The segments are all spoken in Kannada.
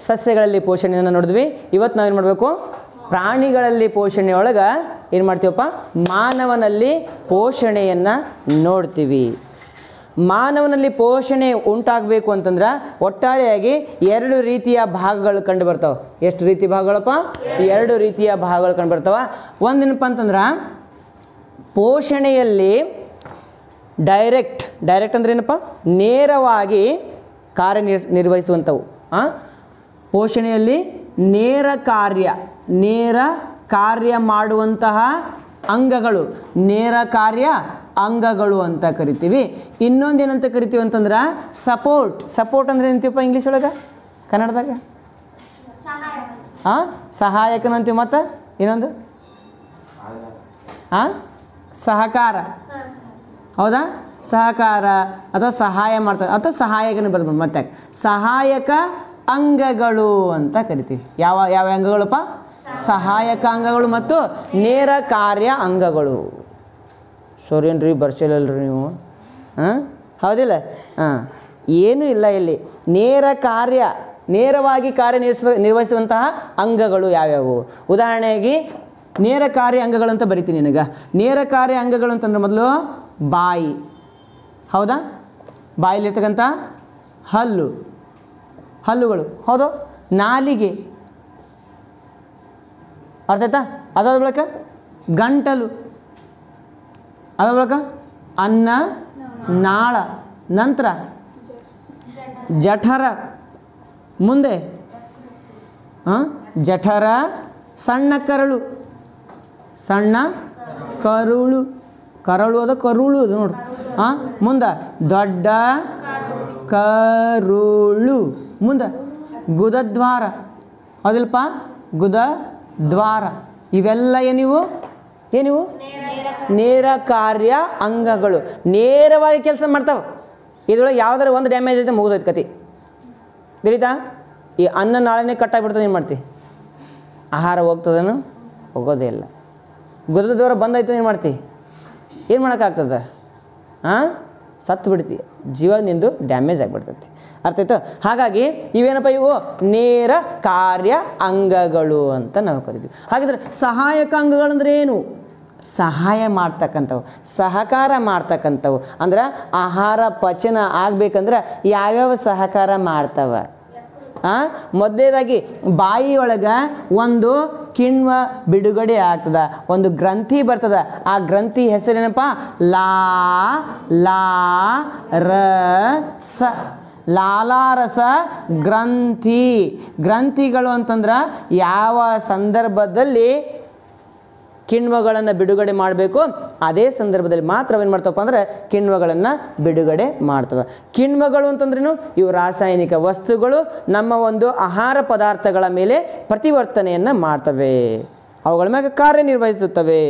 ಸಸ್ಯಗಳಲ್ಲಿ ಪೋಷಣೆಯನ್ನು ನೋಡಿದ್ವಿ. ಇವತ್ತು ನಾವೇನು ಮಾಡಬೇಕು, ಪ್ರಾಣಿಗಳಲ್ಲಿ ಪೋಷಣೆ ಒಳಗೆ ಏನು ಮಾಡ್ತೀವಪ್ಪ, ಮಾನವನಲ್ಲಿ ಪೋಷಣೆಯನ್ನು ನೋಡ್ತೀವಿ. ಮಾನವನಲ್ಲಿ ಪೋಷಣೆ ಉಂಟಾಗಬೇಕು ಅಂತಂದ್ರೆ ಒಟ್ಟಾರೆಯಾಗಿ 2 ರೀತಿಯ ಭಾಗಗಳು ಕಂಡು ಬರ್ತಾವೆ. ಎಷ್ಟು ರೀತಿ ಭಾಗಗಳಪ್ಪ? 2 ರೀತಿಯ ಭಾಗಗಳು ಕಂಡು ಬರ್ತಾವೆ. ಒಂದೇನಪ್ಪ ಅಂತಂದ್ರೆ ಪೋಷಣೆಯಲ್ಲಿ ಡೈರೆಕ್ಟ್ ಅಂದ್ರೆ ಏನಪ್ಪ, ನೇರವಾಗಿ ಕಾರ್ಯನಿರ್ವಹಿಸುವಂಥವು. ಪೋಷಣೆಯಲ್ಲಿ ನೇರ ಕಾರ್ಯ ಮಾಡುವಂತಹ ಅಂಗಗಳು ನೇರ ಕಾರ್ಯ ಅಂಗಗಳು ಅಂತ ಕರಿತೀವಿ. ಇನ್ನೊಂದೇನಂತ ಕರಿತೀವಿ ಅಂತಂದ್ರೆ ಸಪೋರ್ಟ್ ಅಂದ್ರೆ ಏನಂತೀವಪ್ಪ ಇಂಗ್ಲೀಷ್ ಒಳಗೆ, ಕನ್ನಡದಾಗ ಸಹಾಯಕನಂತೀವಿ. ಮತ್ತು ಇನ್ನೊಂದು ಸಹಕಾರ, ಹೌದಾ? ಸಹಕಾರ ಅಥವಾ ಸಹಾಯ ಮಾಡ್ತಾರೆ ಅಥವಾ ಸಹಾಯಕನ ಬರ್ಬೋದು. ಮತ್ತೆ ಸಹಾಯಕ ಅಂಗಗಳು ಅಂತ ಕರಿತೀವಿ. ಯಾವ ಅಂಗಗಳಪ್ಪ? ಸಹಾಯಕ ಅಂಗಗಳು ಮತ್ತು ನೇರ ಕಾರ್ಯ ಅಂಗಗಳು. ಸೋರೇನ್ರಿ ಬರ್ಸಿಲ್ಲಲ್ರಿ ನೀವು? ಹೌದಿಲ್ಲ? ಏನೂ ಇಲ್ಲ ಇಲ್ಲಿ. ನೇರವಾಗಿ ನಿರ್ವಹಿಸುವಂತಹ ಅಂಗಗಳು ಯಾವ್ಯಾವು? ಉದಾಹರಣೆಗೆ ನೇರ ಕಾರ್ಯ ಅಂಗಗಳಂತ ಬರಿತೀನಿ ನಿನಗೆ. ನೇರ ಕಾರ್ಯ ಅಂಗಗಳು ಅಂತಂದ್ರೆ ಮೊದಲು ಬಾಯಿ, ಹೌದಾ? ಬಾಯಿಲಿರ್ತಕ್ಕಂಥ ಹಲ್ಲುಗಳು, ಹೌದು? ನಾಲಿಗೆ, ಅರ್ಥ ಆಯ್ತಾ? ಅದಾದ ಬಳಿಕ ಗಂಟಲು, ಅದಾದ ಬಳಿಕ ಅನ್ನ ನಾಳ, ನಂತರ ಜಠರ, ಮುಂದೆ ಜಠರ, ಸಣ್ಣ ಕರುಳು ಅದು ಕರುಳು ಅದು ನೋಡು. ಮುಂದೆ ದೊಡ್ಡ ಕರುಳು, ಮುಂದೆ ಗುದದ್ವಾರ, ಹೌದಿಲ್ಪ? ಗುದದ್ವಾರ. ಇವೆಲ್ಲ ಏನಿವು ನೇರ ಕಾರ್ಯ ಅಂಗಗಳು, ನೇರವಾಗಿ ಕೆಲಸ ಮಾಡ್ತಾವೆ. ಇದ್ರೊಳಗೆ ಯಾವ್ದಾರು ಒಂದು ಡ್ಯಾಮೇಜ್ ಐತೆ ಮುಗಿದೈತೆ ಕತಿ, ತಿಳಿತಾ? ಈ ಅನ್ನ ನಾಳೆನೇ ಕಟ್ಟಾಗ್ಬಿಡ್ತದೆ. ಏನು ಮಾಡ್ತಿ? ಆಹಾರ ಹೋಗ್ತದೇನು? ಹೋಗೋದೇ ಇಲ್ಲ. ಗುದದ್ವಾರ ಬಂದಾಯ್ತು, ಏನು ಮಾಡ್ತಿ? ಏನು ಮಾಡೋಕ್ಕಾಗ್ತದೆ? ಸತ್ತು ಬಿಡ್ತಿ, ಜೀವ ನಿಂದು ಡ್ಯಾಮೇಜ್ ಆಗಿಬಿಡ್ತೈತಿ. ಅರ್ಥ ಆಯ್ತು? ಹಾಗಾಗಿ ಇವೇನಪ್ಪ, ಇವು ನೇರ ಕಾರ್ಯ ಅಂಗಗಳು ಅಂತ ನಾವು ಕರಿತೀವಿ. ಹಾಗಿದ್ರೆ ಸಹಾಯಕ ಅಂಗಗಳಂದ್ರೆ ಏನು? ಸಹಾಯ ಮಾಡ್ತಕ್ಕಂಥವು, ಸಹಕಾರ ಮಾಡ್ತಕ್ಕಂಥವು. ಅಂದ್ರೆ ಆಹಾರ ಪಚನ ಆಗ್ಬೇಕಂದ್ರೆ ಯಾವ್ಯಾವ ಸಹಕಾರ ಮಾಡ್ತವೆ? ಮೊದಲನೇದಾಗಿ ಬಾಯಿಯೊಳಗೆ ಒಂದು ಕಿಣ್ವ ಬಿಡುಗಡೆ ಆಗ್ತದ, ಒಂದು ಗ್ರಂಥಿ ಬರ್ತದ. ಆ ಗ್ರಂಥಿ ಹೆಸರೇನಪ್ಪ? ಲಾಲಾರಸ ಗ್ರಂಥಿಗಳು ಅಂತಂದ್ರೆ ಯಾವ ಸಂದರ್ಭದಲ್ಲಿ ಕಿಣ್ವಗಳನ್ನು ಬಿಡುಗಡೆ ಮಾಡಬೇಕು ಅದೇ ಸಂದರ್ಭದಲ್ಲಿ ಮಾತ್ರ ಏನು ಮಾಡ್ತವಪ್ಪ ಅಂದರೆ ಕಿಣ್ವಗಳನ್ನು ಬಿಡುಗಡೆ ಮಾಡ್ತವೆ. ಕಿಣ್ವಗಳು ಅಂತಂದ್ರೇನು? ಇವು ರಾಸಾಯನಿಕ ವಸ್ತುಗಳು ನಮ್ಮ ಒಂದು ಆಹಾರ ಪದಾರ್ಥಗಳ ಮೇಲೆ ಪ್ರತಿವರ್ತನೆಯನ್ನು ಮಾಡ್ತವೆ, ಅವುಗಳ ಮೇಲೆ ಕಾರ್ಯನಿರ್ವಹಿಸುತ್ತವೆ,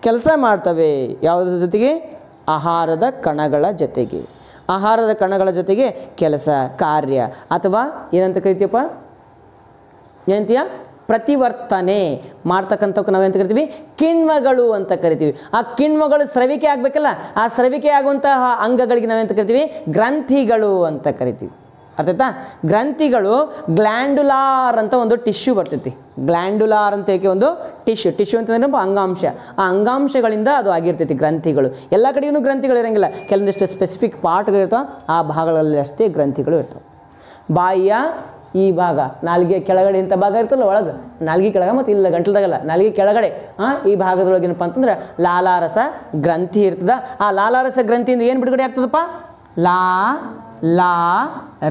ಕೆಲಸ ಮಾಡ್ತವೆ. ಯಾವುದ್ರ ಜೊತೆಗೆ? ಆಹಾರದ ಕಣಗಳ ಜೊತೆಗೆ ಕೆಲಸ ಕಾರ್ಯ ಅಥವಾ ಏನಂತ ಕರಿತೀವಪ್ಪ? ಏನಂತೀಯ? ಪ್ರತಿವರ್ತನೆ ಮಾಡ್ತಕ್ಕಂಥವಕ್ಕೆ ನಾವೇಂತ ಕರಿತೀವಿ? ಕಿಣ್ವಗಳು ಅಂತ ಕರಿತೀವಿ. ಆ ಕಿಣ್ವಗಳು ಸ್ರವಿಕೆ ಆಗಬೇಕಲ್ಲ, ಆ ಸ್ರವಿಕೆ ಆಗುವಂತಹ ಅಂಗಗಳಿಗೆ ನಾವೇಂತ ಕರಿತೀವಿ? ಗ್ರಂಥಿಗಳು ಅಂತ ಕರಿತೀವಿ. ಅರ್ಥ ಆಯ್ತಾ? ಗ್ರಂಥಿಗಳು ಗ್ಲ್ಯಾಂಡುಲಾರ್ ಅಂತ ಒಂದು ಟಿಶ್ಯೂ ಬರ್ತೈತಿ. ಗ್ಲ್ಯಾಂಡುಲಾರ್ ಅಂತ ಹೇಳಿ ಒಂದು ಟಿಶ್ಯೂ ಅಂತಂದ್ರೆ ಅಂಗಾಂಶ. ಆ ಅಂಗಾಂಶಗಳಿಂದ ಅದು ಆಗಿರ್ತೈತಿ ಗ್ರಂಥಿಗಳು. ಎಲ್ಲ ಕಡೆಯೂ ಗ್ರಂಥಿಗಳು ಇರೋಂಗಿಲ್ಲ, ಕೆಲವೊಂದಿಷ್ಟು ಸ್ಪೆಸಿಫಿಕ್ ಪಾರ್ಟ್ಗಳು ಇರ್ತಾವೆ, ಆ ಭಾಗಗಳಲ್ಲಿ ಅಷ್ಟೇ ಗ್ರಂಥಿಗಳು ಇರ್ತವೆ. ಬಾಯಿಯ ಈ ಭಾಗ, ನಾಲಿಗೆ ಕೆಳಗಡೆ ಇಂಥ ಭಾಗ ಇರ್ತಲ್ಲ ಒಳಗೆ, ನಾಲಿಗೆ ಕೆಳಗೆ ಮತ್ತು ಇಲ್ಲ ಗಂಟಲದಾಗಲ್ಲ, ನಾಲಿಗೆ ಕೆಳಗಡೆ ಈ ಭಾಗದೊಳಗೆ ಏನಪ್ಪ ಅಂತಂದ್ರೆ ಲಾಲಾರಸ ಗ್ರಂಥಿ ಇರ್ತದ. ಆ ಲಾಲಾರಸ ಗ್ರಂಥಿಯಿಂದ ಏನು ಬಿಡುಗಡೆ ಆಗ್ತದಪ್ಪ?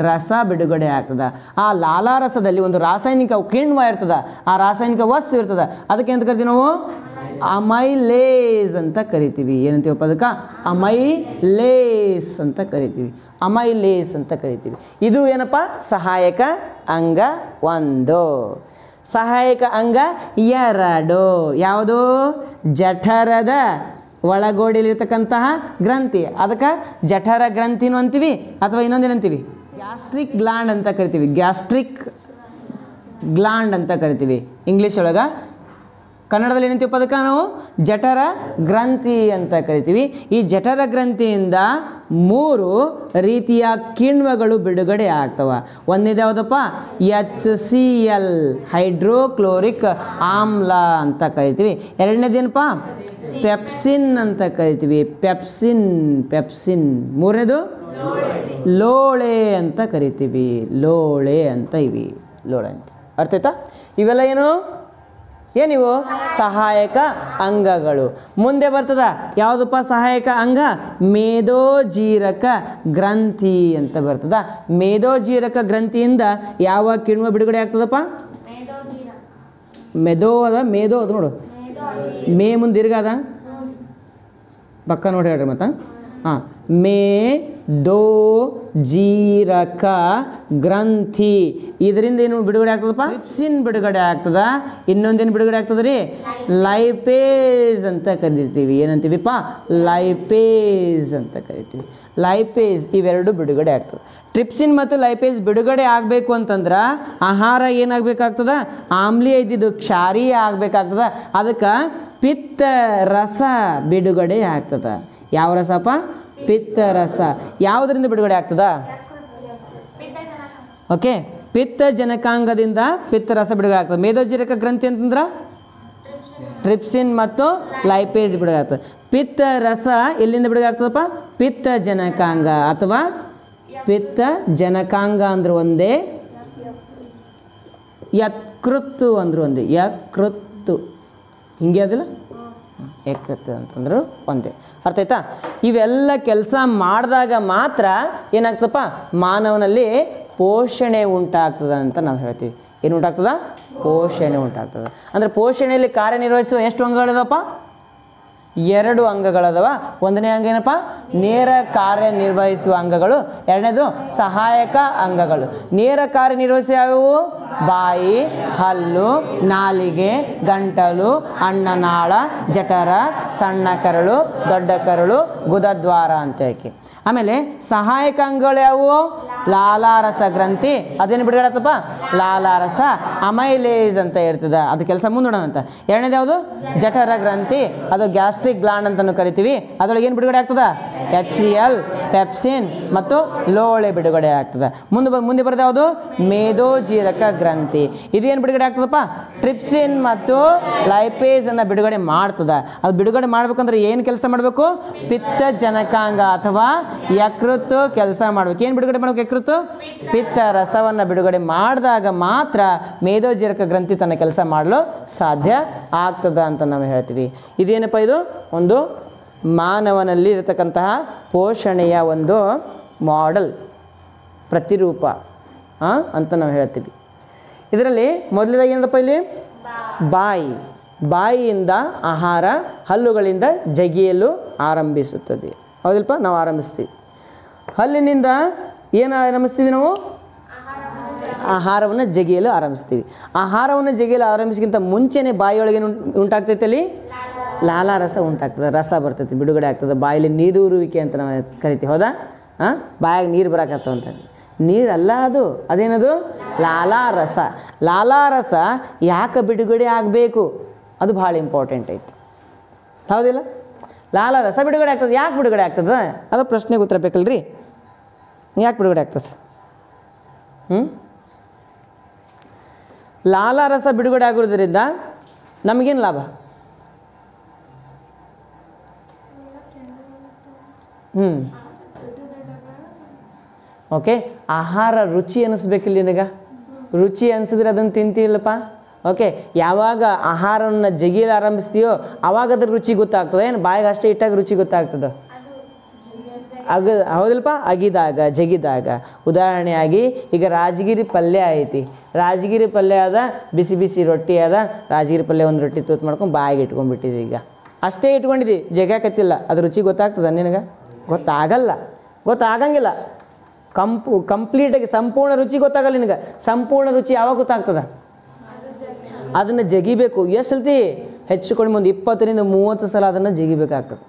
ರಸ ಬಿಡುಗಡೆ ಆಗ್ತದ. ಆ ಲಾಲಾರಸದಲ್ಲಿ ಒಂದು ರಾಸಾಯನಿಕ ಕಿಣ್ವ ಇರ್ತದ, ಆ ರಾಸಾಯನಿಕ ವಸ್ತು ಇರ್ತದ. ಅದಕ್ಕೆ ಎಂತ ಕರಿತೀವಿ ನಾವು? ಅಮೈಲೇಸ್ ಅಂತ ಕರಿತೀವಿ. ಏನಂತೀವಪ್ಪ ಅದಕ್ಕೆ? ಅಮೈಲೇಸ್ ಅಂತ ಕರಿತೀವಿ. ಇದು ಏನಪ್ಪ? ಸಹಾಯಕ ಅಂಗ 1. ಸಹಾಯಕ ಅಂಗ 2 ಯಾವುದು? ಜಠರದ ಒಳಗೋಡಿಲಿರ್ತಕ್ಕಂತಹ ಗ್ರಂಥಿ, ಅದಕ್ಕೆ ಜಠರ ಗ್ರಂಥಿನೂ ಅಂತೀವಿ ಅಥವಾ ಇನ್ನೊಂದೇನಂತೀವಿ? ಗ್ಯಾಸ್ಟ್ರಿಕ್ ಗ್ಲ್ಯಾಂಡ್ ಅಂತ ಕರಿತೀವಿ ಇಂಗ್ಲೀಷ್ ಒಳಗೆ. ಕನ್ನಡದಲ್ಲಿ ಏನಂತೀವಪ್ಪ ಅದಕ್ಕೆ ನಾವು? ಜಠರ ಗ್ರಂಥಿ ಅಂತ ಕರಿತೀವಿ. ಈ ಜಠರ ಗ್ರಂಥಿಯಿಂದ 3 ರೀತಿಯ ಕಿಣ್ವಗಳು ಬಿಡುಗಡೆ ಆಗ್ತವ. ಒಂದೇದು ಯಾವುದಪ್ಪ? HCl ಹೈಡ್ರೋಕ್ಲೋರಿಕ್ ಆಮ್ಲ ಅಂತ ಕರಿತೀವಿ. ಎರಡನೇದೇನಪ್ಪ? ಪೆಪ್ಸಿನ್ ಅಂತ ಕರಿತೀವಿ. ಪೆಪ್ಸಿನ್. ಮೂರನೇದು ಲೋಳೆ ಅಂತ ಕರಿತೀವಿ. ಲೋಳೆ ಅಂತ ಲೋಳೆ ಅಂತ ಅರ್ಥ ಆಯ್ತಾ? ಇವೆಲ್ಲ ಏನಿವು? ಸಹಾಯಕ ಅಂಗಗಳು. ಮುಂದೆ ಬರ್ತದ ಯಾವುದಪ್ಪ ಸಹಾಯಕ ಅಂಗ? ಮೇದೋಜೀರಕ ಗ್ರಂಥಿ ಅಂತ ಬರ್ತದ. ಮೇದೋಜೀರಕ ಗ್ರಂಥಿಯಿಂದ ಯಾವ ಕಿಣ್ವ ಬಿಡುಗಡೆ ಆಗ್ತದಪ್ಪ? ಮೇದೋ ಅದು ನೋಡು, ಮೇ ಮುಂದೆ ದೀರ್ಘ ಅದ, ಪಕ್ಕ ನೋಡಿ ಹೇಳ್ರಿ ಮತ್ತೆ. ಹಾಂ, ಮೇದೋಜೀರಕ ಗ್ರಂಥಿ. ಇದರಿಂದ ಏನು ಬಿಡುಗಡೆ ಆಗ್ತದಪ್ಪ? ಟ್ರಿಪ್ಸಿನ್ ಬಿಡುಗಡೆ ಆಗ್ತದ. ಇನ್ನೊಂದೇನು ಬಿಡುಗಡೆ ಆಗ್ತದ ರೀ? ಲೈಪೇಸ್ ಅಂತ ಕರಿತೀವಿ. ಏನಂತೀವಿಪ್ಪ? ಲೈಪೇಸ್ ಅಂತ ಕರಿತೀವಿ. ಲೈಪೇಸ್ ಇವೆರಡು ಬಿಡುಗಡೆ ಆಗ್ತದೆ. ಟ್ರಿಪ್ಸಿನ್ ಮತ್ತು ಲೈಪೇಸ್ ಬಿಡುಗಡೆ ಆಗಬೇಕು ಅಂತಂದ್ರೆ ಆಹಾರ ಏನಾಗಬೇಕಾಗ್ತದ? ಆಮ್ಲೀಯ ಇದ್ದಿದ್ದು ಕ್ಷಾರೀಯ ಆಗಬೇಕಾಗ್ತದ. ಅದಕ್ಕೆ ಪಿತ್ತ ರಸ ಬಿಡುಗಡೆ ಆಗ್ತದ. ಯಾವ ರಸಪ್ಪ? ಪಿತ್ತ ರಸ. ಯಾವುದರಿಂದ ಬಿಡುಗಡೆ ಆಗ್ತದ? ಓಕೆ, ಪಿತ್ತ ಜನಕಾಂಗದಿಂದ ಪಿತ್ತರಸ ಬಿಡುಗಡೆ ಆಗ್ತದೆ. ಮೇದೋಜೀರಕ ಗ್ರಂಥಿ ಅಂತಂದ್ರೆ ಟ್ರಿಪ್ಸಿನ್ ಮತ್ತು ಲೈಪೇಸ್ ಬಿಡುಗಡೆ ಆಗ್ತದೆ. ಪಿತ್ತ ರಸ ಎಲ್ಲಿಂದ ಬಿಡುಗಡೆ ಆಗ್ತದಪ್ಪ? ಪಿತ್ತ ಜನಕಾಂಗ ಅಥವಾ ಪಿತ್ತ ಜನಕಾಂಗ ಅಂದ್ರೆ ಒಂದೇ, ಯಕೃತ್ತು ಅಂದ್ರೆ ಒಂದೇ. ಯಕೃತ್ತು ಹಿಂಗೆ ಅದಿಲ್ಲ, ಯಕೃತ್ತು ಅಂತಂದ್ರು ಒಂದೇ. ಅರ್ಥ ಆಯ್ತಾ? ಇವೆಲ್ಲ ಕೆಲಸ ಮಾಡಿದಾಗ ಮಾತ್ರ ಏನಾಗ್ತದಪ್ಪ? ಮಾನವನಲ್ಲಿ ಪೋಷಣೆ ಉಂಟಾಗ್ತದೆ ಅಂತ ನಾವು ಹೇಳ್ತೀವಿ. ಏನು ಉಂಟಾಗ್ತದ? ಪೋಷಣೆ ಉಂಟಾಗ್ತದೆ. ಅಂದರೆ ಪೋಷಣೆಯಲ್ಲಿ ಕಾರ್ಯನಿರ್ವಹಿಸುವ ಎಷ್ಟು ಅಂಗಗಳದಪ್ಪ? 2 ಅಂಗಗಳದವ. ಒಂದನೇ ಅಂಗ ಏನಪ್ಪ? ನೇರ ಕಾರ್ಯನಿರ್ವಹಿಸುವ ಅಂಗಗಳು. ಎರಡನೇದು ಸಹಾಯಕ ಅಂಗಗಳು. ನೇರ ಕಾರ್ಯನಿರ್ವಹಿಸುವ ಯಾವುವು? ಬಾಯಿ, ಹಲ್ಲು, ನಾಲಿಗೆ, ಗಂಟಲು, ಅನ್ನನಾಳ, ಜಠರ, ಸಣ್ಣ ಕರಳು, ದೊಡ್ಡ ಕರಳು, ಗುದದ್ವಾರ ಅಂತ ಹೇಳಿ. ಆಮೇಲೆ ಸಹಾಯಕ ಅಂಗಗಳು ಯಾವುವು? ಲಾಲಾರಸ ಗ್ರಂಥಿ. ಅದೇನು ಬಿಡುಗಡೆ ಆಗ್ತಪ್ಪ? ಲಾಲಾರಸ. ಅಮೈಲೇಸ್ ಅಂತ ಇರ್ತದೆ, ಅದು ಕೆಲಸ ಮುಂದೋಣ ಅಂತ. ಎರಡನೇದು ಯಾವುದು? ಜಠರ ಗ್ರಂಥಿ. ಅದು ಗ್ಯಾಸ್ಟ್ರಿಕ್ ಗ್ಲಾಂಡ್ ಅಂತಲೂ ಕರಿತೀವಿ. ಅದರೊಳಗೆ ಏನು ಬಿಡುಗಡೆ ಆಗ್ತದ? HCl, ಪೆಪ್ಸಿನ್ ಮತ್ತು ಲೋಳೆ ಬಿಡುಗಡೆ ಆಗ್ತದೆ. ಮುಂದೆ ಬರೋದು ಯಾವುದು? ಮೇದೋಜೀರಕ ಗ್ರಂಥಿ. ಇದೇನು ಬಿಡುಗಡೆ ಆಗ್ತದಪ್ಪ? ಟ್ರಿಪ್ಸಿನ್ ಮತ್ತು ಲೈಪೇಸ್ ಅನ್ನು ಬಿಡುಗಡೆ ಮಾಡ್ತದೆ. ಅದು ಬಿಡುಗಡೆ ಮಾಡ್ಬೇಕಂದ್ರೆ ಏನು ಕೆಲಸ ಮಾಡಬೇಕು? ಪಿತ್ತ ಜನಕಾಂಗ ಅಥವಾ ಯಕೃತ್ತು ಕೆಲಸ ಮಾಡ್ಬೇಕು. ಏನು ಬಿಡುಗಡೆ ಮಾಡ್ಬೇಕು? ಯಕೃತ್ತು ಪಿತ್ತ ರಸವನ್ನು ಬಿಡುಗಡೆ ಮಾಡಿದಾಗ ಮಾತ್ರ ಮೇದೋಜೀರಕ ಗ್ರಂಥಿ ತನ್ನ ಕೆಲಸ ಮಾಡಲು ಸಾಧ್ಯ ಆಗ್ತದ ಅಂತ ನಾವು ಹೇಳ್ತೀವಿ. ಇದೇನಪ್ಪ? ಇದು ಒಂದು ಮಾನವನಲ್ಲಿ ಇರತಕ್ಕಂತಹ ಪೋಷಣೆಯ ಒಂದು ಮಾಡೆಲ್, ಪ್ರತಿರೂಪ ಅಂತ ನಾವು ಹೇಳ್ತೀವಿ. ಇದರಲ್ಲಿ ಮೊದಲನೇದಾಗಿ ಏನಪ್ಪ? ಇಲ್ಲಿ ಬಾಯಿಯಿಂದ ಆಹಾರ ಹಲ್ಲುಗಳಿಂದ ಜಗಿಯಲು ಆರಂಭಿಸುತ್ತದೆ. ಹೌದಲ್ಪ? ನಾವು ಆರಂಭಿಸ್ತೀವಿ. ಹಲ್ಲಿನಿಂದ ಏನು ಆರಂಭಿಸ್ತೀವಿ? ನಾವು ಆಹಾರವನ್ನು ಜಗಿಯಲು ಆರಂಭಿಸ್ತೀವಿ. ಆಹಾರವನ್ನು ಜಗಿಯಲು ಆರಂಭಿಸೋಕ್ಕಿಂತ ಮುಂಚೆನೇ ಬಾಯಿಯೊಳಗೆ ಉಂಟಾಗ್ತೈತೆ? ಅಲ್ಲಿ ಲಾಲಾರಸ ಉಂಟಾಗ್ತದೆ. ರಸ ಬರ್ತೈತಿ, ಬಿಡುಗಡೆ ಆಗ್ತದೆ. ಬಾಯಲ್ಲಿ ನೀರೂರುವಿಕೆ ಅಂತ ನಾವು ಕರಿತೀವಿ. ಹೌದಾ? ಬಾಯಾಗ ನೀರು ಬರಾಕತ್ತ ಅಂತ. ನೀರಲ್ಲ ಅದು, ಅದೇನದು? ಲಾಲಾರಸ. ಲಾಲಾರಸ ಯಾಕೆ ಬಿಡುಗಡೆ ಆಗಬೇಕು? ಅದು ಭಾಳ ಇಂಪಾರ್ಟೆಂಟ್ ಐತಿ. ಹೌದಿಲ್ಲ? ಲಾಲಾರಸ ಬಿಡುಗಡೆ ಆಗ್ತದೆ. ಯಾಕೆ ಬಿಡುಗಡೆ ಆಗ್ತದೆ? ಅದು ಪ್ರಶ್ನೆಗೆ ಉತ್ತರ ಬೇಕಲ್ರಿ. ಯಾಕೆ ಬಿಡುಗಡೆ ಆಗ್ತದೆ? ಲಾಲಾರಸ ಬಿಡುಗಡೆ ಆಗೋದ್ರಿಂದ ನಮಗೇನು ಲಾಭ? ಓಕೆ, ಆಹಾರ ರುಚಿ ಅನ್ನಿಸ್ಬೇಕಿಲ್ಲ ನಿನಗೆ. ರುಚಿ ಅನಿಸಿದ್ರೆ ಅದನ್ನು ತಿಂತೀಯಲ್ಲಪ್ಪ. ಓಕೆ, ಯಾವಾಗ ಆಹಾರವನ್ನು ಜಗಿಯಲು ಆರಂಭಿಸ್ತೀಯೋ ಆವಾಗ ಅದ್ರ ರುಚಿ ಗೊತ್ತಾಗ್ತದೆ. ಏನು ಬಾಯಿಗೆ ಅಷ್ಟೇ ಇಟ್ಟಾಗ ರುಚಿ ಗೊತ್ತಾಗ್ತದೆ? ಹೌದಲ್ಪ? ಜಗಿದಾಗ. ಉದಾಹರಣೆಯಾಗಿ ಈಗ ರಾಜಗಿರಿ ಪಲ್ಯ ಐತಿ. ರಾಜಗಿರಿ ಪಲ್ಯ ಅದ, ಬಿಸಿ ಬಿಸಿ ರೊಟ್ಟಿ ಅದ. ರಾಜಗಿರಿ ಪಲ್ಯ ಒಂದು ರೊಟ್ಟಿ ತೂತು ಮಾಡ್ಕೊಂಡು ಬಾಯಿಗೆ ಇಟ್ಕೊಂಡ್ಬಿಟ್ಟಿದೆ. ಈಗ ಅಷ್ಟೇ ಇಟ್ಕೊಂಡಿದ್ದಿ, ಜಗ್ಯಾಕತ್ತಿಲ್ಲ. ಅದು ರುಚಿ ಗೊತ್ತಾಗ್ತದ ನಿನಗೆ? ಗೊತ್ತಾಗಂಗಿಲ್ಲ. ಕಂಪ್ಲೀಟಾಗಿ ಸಂಪೂರ್ಣ ರುಚಿ ಗೊತ್ತಾಗಲ್ಲ ನಿನಗೆ. ಸಂಪೂರ್ಣ ರುಚಿ ಯಾವಾಗ ಗೊತ್ತಾಗ್ತದ? ಅದನ್ನು ಜಗಿಬೇಕು. ಎಷ್ಟು ಸಲ್ತಿ? ಹೆಚ್ಚುಕೊಂಡು ಮುಂದೆ 20ರಿಂದ 30 ಸಲ ಅದನ್ನು ಜಗಿಬೇಕಾಗ್ತದೆ.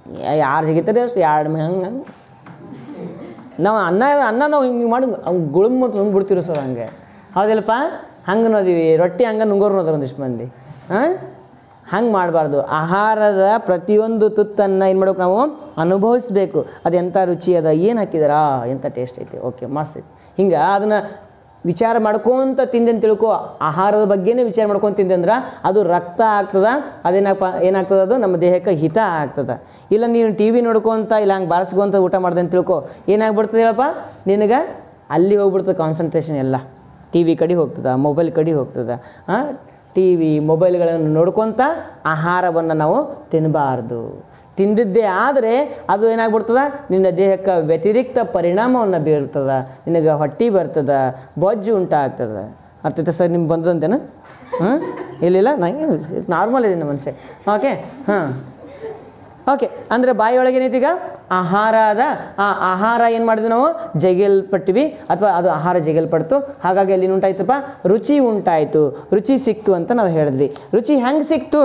ಯಾರು ಜಗಿತಾರೆ ಅಷ್ಟು? ಹಂಗೆ ನಾವು ಅನ್ನ ನಾವು ಹಿಂಗೆ ಮಾಡಿ ಗುಳುಮ್ ಮತ್ತು ನುಂಗ್ಬಿಡ್ತೀವಿ ಸರ್. ಹಂಗೆ ಹೌದಿಲ್ಲಪ್ಪ? ಹಂಗೆ ನೋದೀವಿ. ರೊಟ್ಟಿ ಹಂಗೆ ನುಂಗೋರು ನೋಡ್ತಾರೆ ಒಂದಿಷ್ಟು ಮಂದಿ. ಹಂಗೆ ಮಾಡಬಾರ್ದು. ಆಹಾರದ ಪ್ರತಿಯೊಂದು ತುತ್ತನ್ನು ಏನು ಮಾಡ್ಬೇಕು ನಾವು ಅನುಭವಿಸ್ಬೇಕು. ಅದು ಎಂಥ ರುಚಿ ಅದ, ಏನು ಹಾಕಿದಾರಾ, ಎಂಥ ಟೇಸ್ಟ್ ಐತಿ, ಓಕೆ ಮಸ್ತ್ ಐತಿ. ಹಿಂಗೆ ಅದನ್ನು ವಿಚಾರ ಮಾಡ್ಕೊತ ತಿಂದೆ ಅಂತ ತಿಳ್ಕೊ. ಆಹಾರದ ಬಗ್ಗೆನೇ ವಿಚಾರ ಮಾಡ್ಕೊಂಡು ತಿಂದೆ ಅಂದ್ರೆ ಅದು ರಕ್ತ ಆಗ್ತದೆ. ಏನಾಗ್ತದೆ, ಅದು ನಮ್ಮ ದೇಹಕ್ಕೆ ಹಿತ ಆಗ್ತದೆ. ಇಲ್ಲ ನೀನು ಟಿ ವಿ ನೋಡ್ಕೊತ ಇಲ್ಲ ಹಂಗೆ ಬಾರಿಸ್ಕೊಂತ ಊಟ ಮಾಡ್ದೆ ಅಂತ ತಿಳ್ಕೊ, ಏನಾಗ್ಬಿಡ್ತದೆ ಹೇಳಪ್ಪ, ನಿನಗೆ ಅಲ್ಲಿ ಹೋಗ್ಬಿಡ್ತದೆ ಕಾನ್ಸಂಟ್ರೇಷನ್ ಎಲ್ಲ. ಟಿ ವಿ ಕಡೆ ಹೋಗ್ತದೆ, ಮೊಬೈಲ್ ಕಡೆ ಹೋಗ್ತದೆ. ಟಿ ವಿ ಮೊಬೈಲ್ಗಳನ್ನು ನೋಡ್ಕೊತ ಆಹಾರವನ್ನು ನಾವು ತಿನ್ನಬಾರ್ದು. ತಿಂದಿದ್ದೇ ಆದರೆ ಅದು ಏನಾಗ್ಬಿಡ್ತದೆ, ನಿನ್ನ ದೇಹಕ್ಕೆ ವ್ಯತಿರಿಕ್ತ ಪರಿಣಾಮವನ್ನು ಬೀರ್ತದೆ. ನಿನಗೆ ಹೊಟ್ಟೆ ಬರ್ತದೆ, ಬೊಜ್ಜು ಉಂಟಾಗ್ತದೆ. ಅರ್ಥೈತೆ ಸರ್ ನಿಮ್ಗೆ ಬಂದದಂತೇನು? ಇಲ್ಲ ನನಗೆ ನಾರ್ಮಲ್ ಇದೆ ಮನುಷ್ಯ. ಓಕೆ ಓಕೆ ಅಂದರೆ ಬಾಯಿಯೊಳಗೇನೈತಿ ಈಗ ಆಹಾರ ಅದ. ಆ ಆಹಾರ ಏನು ಮಾಡಿದ್ವಿ ನಾವು, ಜಗಿಯಲ್ಪಟ್ಟಿವಿ ಅಥವಾ ಅದು ಆಹಾರ ಜಗಿಯಲ್ಪಡ್ತು. ಹಾಗಾಗಿ ಅಲ್ಲಿ ಉಂಟಾಯ್ತಪ್ಪ, ರುಚಿ ಉಂಟಾಯಿತು, ರುಚಿ ಸಿಕ್ತು ಅಂತ ನಾವು ಹೇಳಿದ್ವಿ. ರುಚಿ ಹೆಂಗೆ ಸಿಕ್ತು?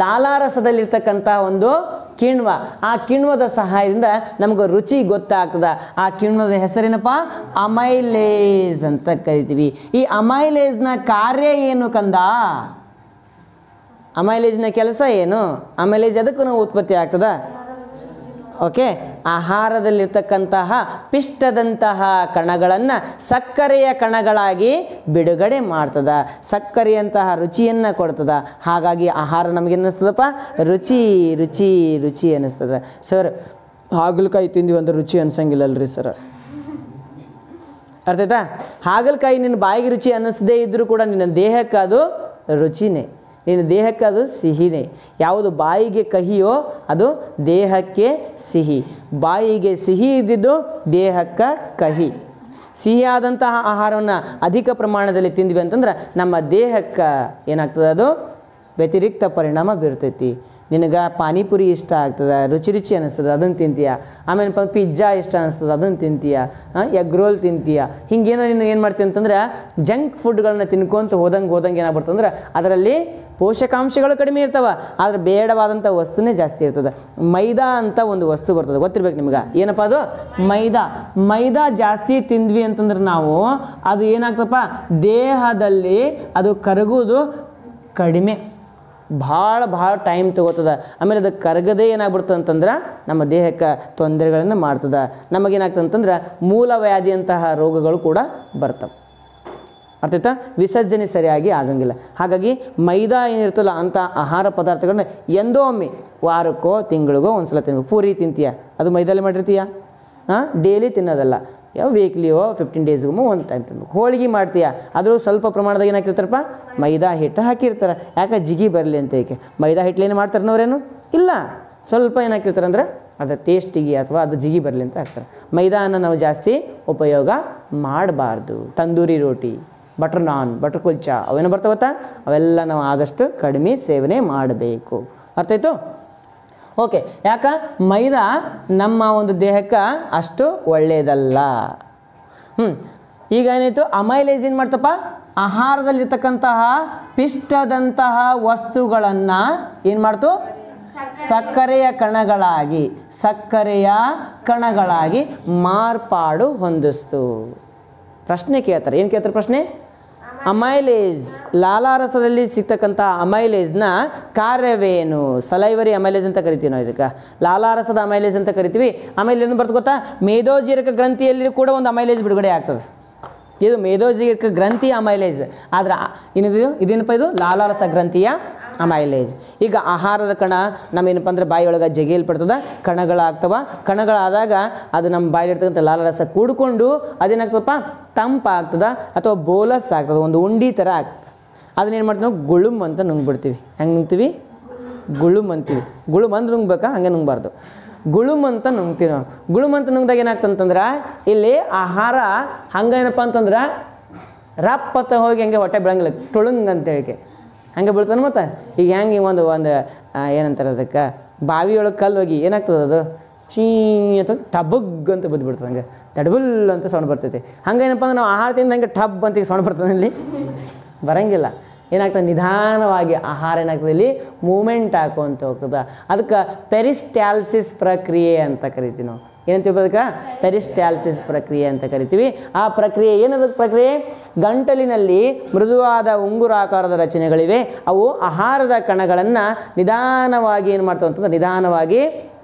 ಲಾಲಾರಸದಲ್ಲಿರ್ತಕ್ಕಂಥ ಒಂದು ಕಿಣ್ವ, ಆ ಕಿಣ್ವದ ಸಹಾಯದಿಂದ ನಮಗೆ ರುಚಿ ಗೊತ್ತಾಗ್ತದೆ. ಆ ಕಿಣ್ವದ ಹೆಸರೇನಪ್ಪ, ಅಮೈಲೇಸ್ ಅಂತ ಕರಿತೀವಿ. ಈ ಅಮೈಲೇಸ್ನ ಕಾರ್ಯ ಏನು ಕಂದ? ಅಮೈಲೇಜ್ನ ಕೆಲಸ ಏನು? ಅಮೈಲೇಜ್ ಅದಕ್ಕೂ ನಾವು ಉತ್ಪತ್ತಿ ಆಗ್ತದ. ಓಕೆ, ಆಹಾರದಲ್ಲಿರ್ತಕ್ಕಂತಹ ಪಿಷ್ಟದಂತಹ ಕಣಗಳನ್ನು ಸಕ್ಕರೆಯ ಕಣಗಳಾಗಿ ಬಿಡುಗಡೆ ಮಾಡ್ತದ. ಸಕ್ಕರೆಯಂತಹ ರುಚಿಯನ್ನು ಕೊಡ್ತದ. ಹಾಗಾಗಿ ಆಹಾರ ನಮಗೇನಿಸ್ತದಪ್ಪ, ರುಚಿ ರುಚಿ ರುಚಿ ಅನ್ನಿಸ್ತದೆ. ಸರ್ ಹಾಗಲಕಾಯಿ ತಿಂದ್ವಿ ಅಂದ್ರೆ ರುಚಿ ಅನ್ಸಂಗಿಲ್ಲಲ್ರಿ ಸರ್. ಅರ್ಥಾಯ್ತಾ? ಹಾಗಲಕಾಯಿ ನಿನ್ನ ಬಾಯಿಗೆ ರುಚಿ ಅನ್ನಿಸದೇ ಇದ್ದರೂ ಕೂಡ ನಿನ್ನ ದೇಹಕ್ಕೆ ಅದು ರುಚಿನೇ, ನಿನ್ನ ದೇಹಕ್ಕೆ ಅದು ಸಿಹಿನೇ. ಯಾವುದು ಬಾಯಿಗೆ ಕಹಿಯೋ ಅದು ದೇಹಕ್ಕೆ ಸಿಹಿ. ಬಾಯಿಗೆ ಸಿಹಿ ಇದ್ದಿದ್ದು ದೇಹಕ್ಕೆ ಕಹಿ. ಸಿಹಿಯಾದಂತಹ ಆಹಾರವನ್ನು ಅಧಿಕ ಪ್ರಮಾಣದಲ್ಲಿ ತಿಂದ್ವಿ ಅಂತಂದ್ರೆ ನಮ್ಮ ದೇಹಕ್ಕೆ ಏನಾಗ್ತದೆ, ಅದು ವ್ಯತಿರಿಕ್ತ ಪರಿಣಾಮ ಬೀರ್ತೈತಿ. ನಿನಗೆ ಪಾನಿಪುರಿ ಇಷ್ಟ ಆಗ್ತದೆ, ರುಚಿ ರುಚಿ ಅನ್ನಿಸ್ತದೆ, ಅದನ್ನು ತಿಂತೀಯ. ಆಮೇಲೆ ಪಿಜ್ಜಾ ಇಷ್ಟ ಅನ್ನಿಸ್ತದೆ, ಅದನ್ನು ತಿಂತೀಯ. Egg roll ತಿಂತೀಯ. ಹಿಂಗೇನೋ ನೀನು ಏನು ಮಾಡ್ತೀಯ ಅಂತಂದ್ರೆ ಜಂಕ್ ಫುಡ್ಗಳನ್ನ ತಿನ್ಕೊಂತ ಹೋದಂಗೆ ಏನಾಗ್ಬಿಡ್ತಂದ್ರೆ ಅದರಲ್ಲಿ ಪೋಷಕಾಂಶಗಳು ಕಡಿಮೆ ಇರ್ತವೆ, ಆದರೆ ಬೇಡವಾದಂಥ ವಸ್ತುನೇ ಜಾಸ್ತಿ ಇರ್ತದೆ. ಮೈದಾ ಅಂತ ಒಂದು ವಸ್ತು ಬರ್ತದೆ, ಗೊತ್ತಿರ್ಬೇಕು ನಿಮ್ಗೆ. ಏನಪ್ಪ ಅದು? ಮೈದಾ ಜಾಸ್ತಿ ತಿಂದ್ವಿ ಅಂತಂದ್ರೆ ನಾವು ಅದು ಏನಾಗ್ತಪ್ಪ, ದೇಹದಲ್ಲಿ ಅದು ಕರಗೋದು ಕಡಿಮೆ, ಭಾಳ ಟೈಮ್ ತೊಗೋತದ. ಆಮೇಲೆ ಅದು ಕರಗದೇ ಏನಾಗ್ಬಿಡ್ತದೆ ಅಂತಂದ್ರೆ ನಮ್ಮ ದೇಹಕ್ಕೆ ತೊಂದರೆಗಳನ್ನು ಮಾಡ್ತದೆ. ನಮಗೇನಾಗ್ತದೆ ಅಂತಂದ್ರೆ ಮೂಲವ್ಯಾಧಿಯಂತಹ ರೋಗಗಳು ಕೂಡ ಬರ್ತವೆ. ಅರ್ಥಾಯ್ತಾ? ವಿಸರ್ಜನೆ ಸರಿಯಾಗಿ ಆಗಂಗಿಲ್ಲ. ಹಾಗಾಗಿ ಮೈದಾ ಏನಿರ್ತಲ್ಲ ಅಂಥ ಆಹಾರ ಪದಾರ್ಥಗಳನ್ನ ಎಂದೋ ಒಮ್ಮೆ, ವಾರಕ್ಕೋ ತಿಂಗಳಿಗೋ ಒಂದು ಸಲ ತಿನ್ಬೇಕು. ಪೂರಿ ತಿಂತೀಯ, ಅದು ಮೈದಾಲೆ ಮಾಡಿರ್ತೀಯ? ಡೈಲಿ ತಿನ್ನೋದಲ್ಲ, ಯಾವ ವೀಕ್ಲಿಯೋ 15 ಡೇಸ್ಗೂ ಒಂದು ಟೈಮ್ ತಿನ್ಬೇಕು. ಹೋಳಿಗೆ ಮಾಡ್ತೀಯ, ಆದರೂ ಸ್ವಲ್ಪ ಪ್ರಮಾಣದಾಗ ಏನಾಕಿರ್ತಾರಪ್ಪ, ಮೈದಾ ಹಿಟ್ಟು ಹಾಕಿರ್ತಾರೆ. ಯಾಕೆ? ಜಿಗಿ ಬರಲಿ ಅಂತ. ಏಕೆ ಮೈದಾ ಹಿಟ್ಲೇನು ಮಾಡ್ತಾರೆ ನೋರೇನು ಇಲ್ಲ, ಸ್ವಲ್ಪ ಏನಾಕಿರ್ತಾರೆ ಅಂದ್ರೆ ಅದರ ಟೇಸ್ಟಿಗೆ ಅಥವಾ ಅದು ಜಿಗಿ ಬರಲಿ ಅಂತ ಹಾಕ್ತಾರೆ. ಮೈದಾನ ನಾವು ಜಾಸ್ತಿ ಉಪಯೋಗ ಮಾಡಬಾರ್ದು. ತಂದೂರಿ ರೋಟಿ, ಬಟರ್ ನಾನ್, ಬಟರ್ ಕುಲ್ಚಾ ಅವೇನು ಬರ್ತಾವತ್ತಾ, ಅವೆಲ್ಲ ನಾವು ಆದಷ್ಟು ಕಡಿಮೆ ಸೇವನೆ ಮಾಡಬೇಕು. ಅರ್ಥ ಆಯಿತು? ಓಕೆ, ಯಾಕೆ? ಮೈದಾ ನಮ್ಮ ಒಂದು ದೇಹಕ್ಕೆ ಅಷ್ಟು ಒಳ್ಳೆಯದಲ್ಲ. ಈಗ ಏನಾಯಿತು, ಅಮೈಲೇಸ್ ಏನು ಮಾಡ್ತಪ್ಪ, ಆಹಾರದಲ್ಲಿರ್ತಕ್ಕಂತಹ ಪಿಷ್ಟದಂತಹ ವಸ್ತುಗಳನ್ನು ಏನು ಮಾಡ್ತು, ಸಕ್ಕರೆಯ ಕಣಗಳಾಗಿ ಮಾರ್ಪಾಡು ಹೊಂದಿಸ್ತು. ಪ್ರಶ್ನೆ ಕೇಳ್ತಾರೆ, ಏನು ಕೇಳ್ತಾರೆ ಪ್ರಶ್ನೆ? ಅಮೈಲೇಸ್, ಲಾಲಾರಸದಲ್ಲಿ ಸಿಗ್ತಕ್ಕಂಥ ಅಮೈಲೇಸ್ನ ಕಾರ್ಯವೇನು? ಸಲೈವರಿ ಅಮೈಲೇಸ್ ಅಂತ ಕರಿತೀವಿ ನಾವು ಇದಕ್ಕೆ. ಲಾಲಾರಸದ ಅಮೈಲೇಸ್ ಅಂತ ಕರಿತೀವಿ. ಆಮೇಲೆ ಏನು ಬರ್ತದೆ ಗೊತ್ತಾ, ಮೇದೋಜೀರಕ ಗ್ರಂಥಿಯಲ್ಲಿ ಕೂಡ ಒಂದು ಅಮೈಲೇಸ್ ಬಿಡುಗಡೆ ಆಗ್ತದೆ. ಇದು ಮೇದೋಜೀರಕ ಗ್ರಂಥಿಯ ಅಮೈಲೇಸ್. ಆದರೆ ಇದೇನಪ್ಪ, ಇದು ಲಾಲಾರಸ ಗ್ರಂಥಿಯ ಅಮೈಲೇಸ್. ಈಗ ಆಹಾರದ ಕಣ ನಮ್ಮೇನಪ್ಪ ಅಂದ್ರೆ ಬಾಯಿಯೊಳಗೆ ಜಗಿಯಲ್ಪಡ್ತದೆ, ಕಣಗಳಾಗ್ತವೆ. ಕಣಗಳಾದಾಗ ಅದು ನಮ್ಮ ಬಾಯಿಲಿರ್ತಕ್ಕಂಥ ಲಾಲಾರಸ ಕೂಡಿಕೊಂಡು ಅದೇನಾಗ್ತದಪ್ಪ, ತಂಪಾಗ್ತದೆ ಅಥವಾ ಬೋಲಸ್ ಆಗ್ತದೆ, ಒಂದು ಉಂಡಿ ಥರ ಆಗ್ತದೆ. ಅದನ್ನೇನು ಮಾಡ್ತೀವಿ ನಾವು, ಗುಳುಮ್ ಅಂತ ನುಂಗ್ಬಿಡ್ತೀವಿ. ಹೆಂಗೆ ನುಂಗ್ತೀವಿ? ಗುಳುಮ್ ಅಂತೀವಿ. ಗುಳುಮ್ ಅಂದ್ರೆ ನುಂಗ್ಬೇಕಾ? ಹಂಗೆ ನುಂಗ್ಬಾರ್ದು, ಗುಳುಮ್ ಅಂತ ನುಂಗ್ತೀವಿ ನಾವು. ಗುಳುಮ್ ಅಂತ ನುಂಗ್ದಾಗ ಏನಾಗ್ತಂತಂದ್ರೆ ಇಲ್ಲಿ ಆಹಾರ ಹಂಗೇನಪ್ಪ ಅಂತಂದ್ರೆ ರಪ್ಪ ಅಂತ ಹೋಗಿ ಹಂಗೆ ಹೊಟ್ಟೆ ಬೆಳಂಗಿಲ್ಲ, ಟುಳುಂಗ್ ಅಂತ ಹೇಳಿಕೆ ಹಂಗೆ ಬೀಳ್ತಾನೆ. ಮತ್ತು ಈಗ ಹೆಂಗೆ ಒಂದು ಏನಂತಾರೆ ಅದಕ್ಕೆ, ಬಾವಿಯೊಳಗೆ ಕಲ್ಲು ಹೋಗಿ ಏನಾಗ್ತದೆ, ಅದು ಚೀ ಅಥವಾ ಟಬಗ್ ಅಂತ ಬಿದ್ದುಬಿಡ್ತದೆ, ಹಂಗೆ ತಡಬುಲ್ ಅಂತ ಸೌಂಡ್ ಬರ್ತೈತಿ. ಹಂಗೇನಪ್ಪ ಅಂದ್ರೆ ನಾವು ಆಹಾರ ತಿಂದು ಹಂಗೆ ಟಬ್ ಅಂತ ಸೌಂಡ್ ಬರ್ತದೆ, ಇಲ್ಲಿ ಬರೋಂಗಿಲ್ಲ. ಏನಾಗ್ತದೆ, ನಿಧಾನವಾಗಿ ಆಹಾರ ಏನಾಗ್ತದೆ, ಇಲ್ಲಿ ಮೂಮೆಂಟ್ ಹಾಕುವಂತ ಹೋಗ್ತದೆ. ಅದಕ್ಕೆ ಪೆರಿಸ್ಟಾಲ್ಸಿಸ್ ಪ್ರಕ್ರಿಯೆ ಅಂತ ಕರಿತೀವಿ ನಾವು. ಏನಂತೀವಿ ಅದಕ್ಕೆ? ಪೆರಿಸ್ಟಾಲ್ಸಿಸ್ ಪ್ರಕ್ರಿಯೆ ಅಂತ ಕರಿತೀವಿ. ಆ ಪ್ರಕ್ರಿಯೆ ಏನದ ಪ್ರಕ್ರಿಯೆ? ಗಂಟಲಿನಲ್ಲಿ ಮೃದುವಾದ ಉಂಗುರಾಕಾರದ ರಚನೆಗಳಿವೆ. ಅವು ಆಹಾರದ ಕಣಗಳನ್ನು ನಿಧಾನವಾಗಿ ಏನು ಮಾಡ್ತವೆ ಅಂತಂದ್ರೆ ನಿಧಾನವಾಗಿ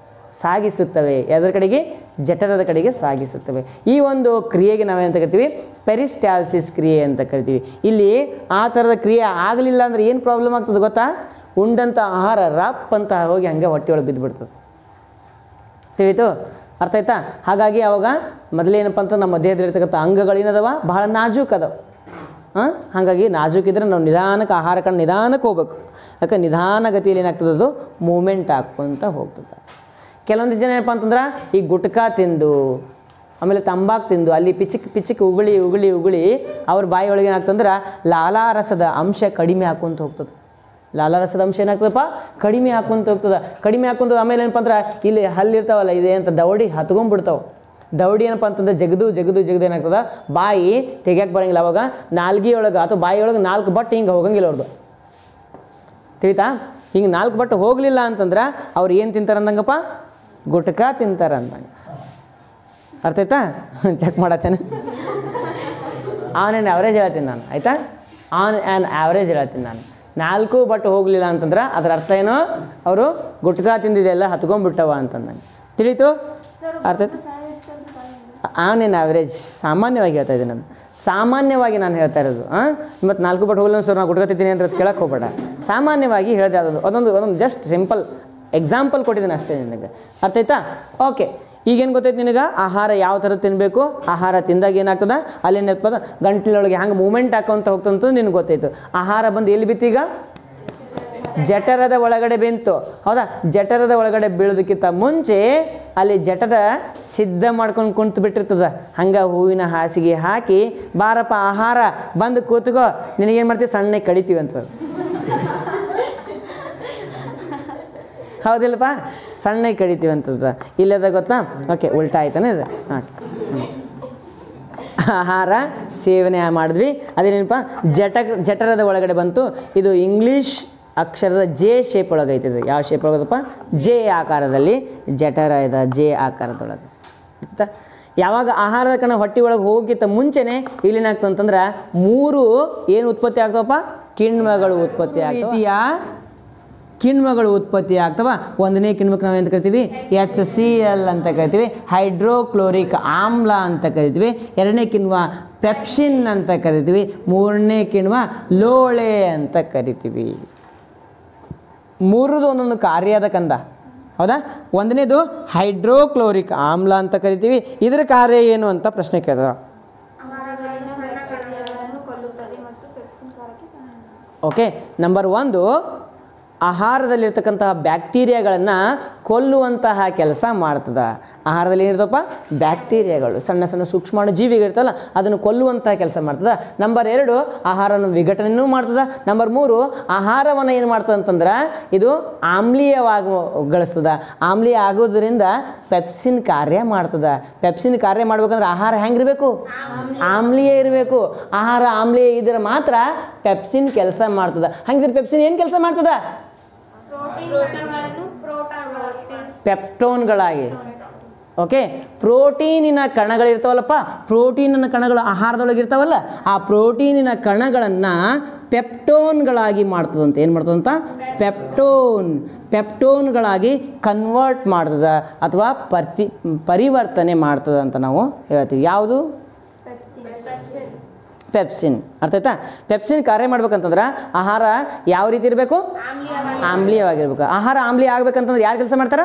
ಸಾಗಿಸುತ್ತವೆ. ಅದರ ಕಡೆಗೆ? ಜಠರದ ಕಡೆಗೆ ಸಾಗಿಸುತ್ತವೆ. ಈ ಒಂದು ಕ್ರಿಯೆಗೆ ನಾವೇನಂತ ಕರಿತೀವಿ? ಪೆರಿಸ್ಟಾಲ್ಸಿಸ್ ಕ್ರಿಯೆ ಅಂತ ಕರಿತೀವಿ. ಇಲ್ಲಿ ಆ ಥರದ ಕ್ರಿಯೆ ಆಗಲಿಲ್ಲ ಅಂದರೆ ಏನು ಪ್ರಾಬ್ಲಮ್ ಆಗ್ತದೆ ಗೊತ್ತಾ? ಉಂಡಂಥ ಆಹಾರ ರಪ್ ಅಂತ ಹೋಗಿ ಹಂಗೆ ಹೊಟ್ಟೆಯೊಳಗೆ ಬಿದ್ದುಬಿಡ್ತದೆ. ತಿಳಿತು? ಅರ್ಥ ಆಯ್ತಾ? ಹಾಗಾಗಿ ಅವಾಗ ಮೊದಲೇನಪ್ಪ ಅಂತ ನಮ್ಮ ದೇಹದಲ್ಲಿರ್ತಕ್ಕಂಥ ಅಂಗಗಳೇನದವ ಬಹಳ ನಾಜೂಕದವ. ಹಾಗಾಗಿ ನಾಜೂಕಿದ್ರೆ ನಾವು ನಿಧಾನಕ್ಕೆ ಆಹಾರ ಕಣ್ಣು ನಿಧಾನಕ್ಕೆ ಹೋಗ್ಬೇಕು. ಯಾಕೆ? ನಿಧಾನ ಗತಿಯಲ್ಲಿ ಏನಾಗ್ತದೆ? ಅದು ಮೂಮೆಂಟ್ ಹಾಕ್ಕೊಂತ ಹೋಗ್ತದೆ. ಕೆಲವೊಂದು ಜನ ಏನಪ್ಪ ಅಂತಂದ್ರೆ ಈ ಗುಟ್ಕಾ ತಿಂದು ಆಮೇಲೆ ತಂಬಾಕು ತಿಂದು ಅಲ್ಲಿ ಪಿಚಿಕ್ ಉಗುಳಿ ಅವ್ರ ಬಾಯಿಯೊಳಗೆ ಏನಾಗ್ತಂದ್ರೆ ಲಾಲಾರಸದ ಅಂಶ ಕಡಿಮೆ ಹಾಕ್ಕೊಂತ ಹೋಗ್ತದೆ. ಲಾಲಾರಸದ ಅಂಶ ಏನಾಗ್ತದಪ್ಪ? ಕಡಿಮೆ ಹಾಕ್ಕೊಂತ ಹೋಗ್ತದೆ. ಕಡಿಮೆ ಹಾಕ್ಕೊಂತ ಆಮೇಲೆ ಏನಪ್ಪ ಅಂದ್ರೆ ಇಲ್ಲಿ ಹಲ್ಲಿರ್ತಾವಲ್ಲ ಇದೆ ಅಂತ ದವಡಿ ಹತ್ಕೊಂಡ್ಬಿಡ್ತಾವೆ. ದವಡಿ ಏನಪ್ಪ ಅಂತಂದ್ರೆ ಜಗದು ಏನಾಗ್ತದೆ? ಬಾಯಿ ತೆಗಿಯಕ್ಕೆ ಬರೋಂಗಿಲ್ಲ. ಅವಾಗ ನಾಲ್ಗೆಯೊಳಗೆ ಅಥವಾ ಬಾಯಿಯೊಳಗೆ 4 ಬಟ್ಟು ಹಿಂಗೆ ಹೋಗಂಗಿಲ್ಲ ಅವ್ರದ್ದು. ತಿಳಿತಾ? ಹಿಂಗೆ 4 ಬಟ್ಟು ಹೋಗಲಿಲ್ಲ ಅಂತಂದ್ರೆ ಅವ್ರು ಏನು ತಿಂತಾರಂದಂಗಪ್ಪ? ಗುಟ್ಕಾ ತಿಂತಾರಂದಂಗೆ. ಅರ್ಥ ಆಯ್ತಾ? ಚೆಕ್ ಮಾಡತ್ತೇನೆ. ಆನ್ ಆ್ಯಂಡ್ ಆವ್ರೇಜ್ ಹೇಳ್ತೀನಿ ನಾನು, ಆಯಿತಾ? ಆನ್ ಆ್ಯಂಡ್ ಆವ್ರೇಜ್ ಹೇಳ್ತೀನಿ ನಾನು. 4 ಬಟ್ಟು ಹೋಗಲಿಲ್ಲ ಅಂತಂದ್ರೆ ಅದರ ಅರ್ಥ ಏನೋ ಅವರು ಗುಟ್ಕಾ ತಿಂದಿದೆಲ್ಲ ಹತ್ಕೊಂಡ್ಬಿಟ್ಟವ ಅಂತಂದಂಗೆ. ತಿಳಿತು? ಅರ್ಥ ಆಯ್ತು? ಆನ್ ಆ್ಯಂಡ್ ಆವ್ರೇಜ್ ಸಾಮಾನ್ಯವಾಗಿ ಹೇಳ್ತಾ ಇದ್ದೀನಿ ನಾನು. ಸಾಮಾನ್ಯವಾಗಿ ನಾನು ಹೇಳ್ತಾ ಇರೋದು. ಮತ್ತು 4 ಬಟ್ಟು ಹೋಗಲಿಲ್ಲ ಸರ್ ನಾನು ಗುಟ್ಕಾ ತಿಂತೀನಿ ಅಂತ ಕೇಳಕ್ಕೆ ಹೋಗ್ಬೇಡ. ಸಾಮಾನ್ಯವಾಗಿ ಹೇಳಿದೆ ಅದೊಂದು ಜಸ್ಟ್ ಸಿಂಪಲ್ ಎಕ್ಸಾಂಪಲ್ ಕೊಟ್ಟಿದ್ದೀನಿ ಅಷ್ಟೇ ನಿನಗೆ. ಅರ್ಥ ಆಯ್ತಾ? ಓಕೆ. ಈಗೇನು ಗೊತ್ತೈತೆ ನಿನಗೆ? ಆಹಾರ ಯಾವ ಥರ ತಿನ್ನಬೇಕು, ಆಹಾರ ತಿಂದಾಗ ಏನಾಗ್ತದೆ, ಅಲ್ಲೇನಪ್ಪ ಗಂಟ್ಲೊಳಗೆ ಹ್ಯಾಂಗೆ ಮೂಮೆಂಟ್ ಹಾಕೊಂತ ಹೋಗ್ತಂತ ನಿನಗೆ ಗೊತ್ತಾಯ್ತು. ಆಹಾರ ಬಂದು ಎಲ್ಲಿ ಬಿತ್ತೀಗ? ಜಠರದ ಒಳಗಡೆ ಬೆಂತು. ಹೌದಾ? ಜಠರದ ಒಳಗಡೆ ಬೀಳೋದಕ್ಕಿಂತ ಮುಂಚೆ ಅಲ್ಲಿ ಜಠರ ಸಿದ್ಧ ಮಾಡ್ಕೊಂಡು ಕುಂತು ಬಿಟ್ಟಿರ್ತದೆ. ಹಂಗೆ ಹೂವಿನ ಹಾಸಿಗೆ ಹಾಕಿ ಬಾರಪ್ಪ ಆಹಾರ ಬಂದು ಕೂತ್ಕೋ, ನಿನಗೇನು ಮಾಡ್ತೀವಿ? ಸಣ್ಣ ಕಡಿತೀವಿ ಅಂತ. ಹೌದಿಲ್ಲಪ್ಪ? ಸಣ್ಣ ಕಡಿತೀವಿ ಅಂತದ. ಇಲ್ಲದ ಗೊತ್ತಾ? ಓಕೆ, ಉಲ್ಟಾ ಆಯ್ತಾನೆ ಇದು. ಆಹಾರ ಸೇವನೆ ಮಾಡಿದ್ವಿ, ಅದೇನೇನಪ್ಪ? ಜಠರದ ಒಳಗಡೆ ಬಂತು. ಇದು ಇಂಗ್ಲೀಷ್ ಅಕ್ಷರದ ಜೆ ಶೇಪ್ ಒಳಗೆ ಐತಿದೆ. ಯಾವ ಶೇಪ್ ಒಳಗದಪ್ಪ? ಜೆ ಆಕಾರದಲ್ಲಿ ಜಠರ ಇದೆ, ಜೆ ಆಕಾರದೊಳಗೆ. ಆಯ್ತಾ? ಯಾವಾಗ ಆಹಾರದ ಕಣ ಹೊಟ್ಟೆ ಒಳಗೆ ಹೋಗಿತ್ತ ಮುಂಚೆನೆ ಇಲ್ಲೇನಾಗ್ತಂತಂದ್ರೆ 3 ಏನು ಉತ್ಪತ್ತಿ ಆಗ್ತವಪ್ಪ? ಕಿಣ್ವಗಳು ಉತ್ಪತ್ತಿ ಆಗ್ತೀಯ. ಕಿಣ್ವಗಳು ಉತ್ಪತ್ತಿ ಆಗ್ತವ. 1ನೇ ಕಿಣ್ವಕ್ಕೆ ನಾವು ಏನು ಕರಿತೀವಿ? HCl ಅಂತ ಕರಿತೀವಿ, ಹೈಡ್ರೋಕ್ಲೋರಿಕ್ ಆಮ್ಲ ಅಂತ ಕರಿತೀವಿ. 2ನೇ ಕಿಣ್ವ ಪೆಪ್ಸಿನ್ ಅಂತ ಕರಿತೀವಿ. 3ನೇ ಕಿಣ್ವ ಲೋಳೆ ಅಂತ ಕರಿತೀವಿ. 3ದು ಒಂದೊಂದು ಕಾರ್ಯದ ಕಂದ. ಹೌದಾ? 1ನೇದು ಹೈಡ್ರೋಕ್ಲೋರಿಕ್ ಆಮ್ಲ ಅಂತ ಕರಿತೀವಿ. ಇದರ ಕಾರ್ಯ ಏನು ಅಂತ ಪ್ರಶ್ನೆ ಕೇಳಿದ್ರು. ಓಕೆ. ನಂಬರ್ 1 ಆಹಾರದಲ್ಲಿರ್ತಕ್ಕಂತಹ ಬ್ಯಾಕ್ಟೀರಿಯಾಗಳನ್ನು ಕೊಲ್ಲುವಂತಹ ಕೆಲಸ ಮಾಡ್ತದೆ. ಆಹಾರದಲ್ಲಿ ಏನಿರ್ತಪ್ಪ? ಬ್ಯಾಕ್ಟೀರಿಯಾಗಳು, ಸಣ್ಣ ಸಣ್ಣ ಸೂಕ್ಷ್ಮಾಣು ಜೀವಿಗಳಿರ್ತಲ್ಲ, ಅದನ್ನು ಕೊಲ್ಲುವಂತಹ ಕೆಲಸ ಮಾಡ್ತದೆ. ನಂಬರ್ 2 ಆಹಾರವನ್ನು ವಿಘಟನೆಯೂ ಮಾಡ್ತದೆ. ನಂಬರ್ 3 ಆಹಾರವನ್ನು ಏನು ಮಾಡ್ತದೆ ಅಂತಂದ್ರೆ ಇದು ಆಮ್ಲೀಯವಾಗಿಸ್ತದೆ. ಆಮ್ಲೀಯ ಆಗೋದ್ರಿಂದ ಪೆಪ್ಸಿನ್ ಕಾರ್ಯ ಮಾಡ್ತದೆ. ಪೆಪ್ಸಿನ್ ಕಾರ್ಯ ಮಾಡ್ಬೇಕಂದ್ರೆ ಆಹಾರ ಹೆಂಗಿರಬೇಕು? ಆಮ್ಲೀಯ ಇರಬೇಕು. ಆಹಾರ ಆಮ್ಲೀಯ ಇದ್ರೆ ಮಾತ್ರ ಪೆಪ್ಸಿನ್ ಕೆಲಸ ಮಾಡ್ತದೆ. ಹಂಗಿದ್ರೆ ಪೆಪ್ಸಿನ್ ಏನು ಕೆಲಸ ಮಾಡ್ತದೆ? ಪೆಪ್ಟೋನ್ಗಳಾಗಿ. ಓಕೆ. ಪ್ರೋಟೀನಿನ ಕಣಗಳಿರ್ತಾವಲ್ಲಪ್ಪ, ಪ್ರೋಟೀನಿನ ಕಣಗಳು ಆಹಾರದೊಳಗೆ ಇರ್ತಾವಲ್ಲ, ಆ ಪ್ರೋಟೀನಿನ ಕಣಗಳನ್ನು ಪೆಪ್ಟೋನ್ಗಳಾಗಿ ಮಾಡ್ತದಂತ. ಏನು ಮಾಡ್ತದಂತ? ಪೆಪ್ಟೋನ್ಗಳಾಗಿ ಕನ್ವರ್ಟ್ ಮಾಡ್ತದ ಅಥವಾ ಪರಿವರ್ತನೆ ಮಾಡ್ತದೆ ಅಂತ ನಾವು ಹೇಳ್ತೀವಿ. ಯಾವುದು? ಪೆಪ್ಸಿನ್. ಅರ್ಥ ಆಯ್ತಾ? ಪೆಪ್ಸಿನ್ ಕಾರ್ಯ ಮಾಡ್ಬೇಕಂತಂದ್ರೆ ಆಹಾರ ಯಾವ ರೀತಿ ಇರಬೇಕು? ಆಮ್ಲೀಯವಾಗಿರ್ಬೇಕು. ಆಹಾರ ಆಮ್ಲೀಯ ಆಗ್ಬೇಕಂತಂದ್ರೆ ಯಾರು ಕೆಲಸ ಮಾಡ್ತಾರೆ?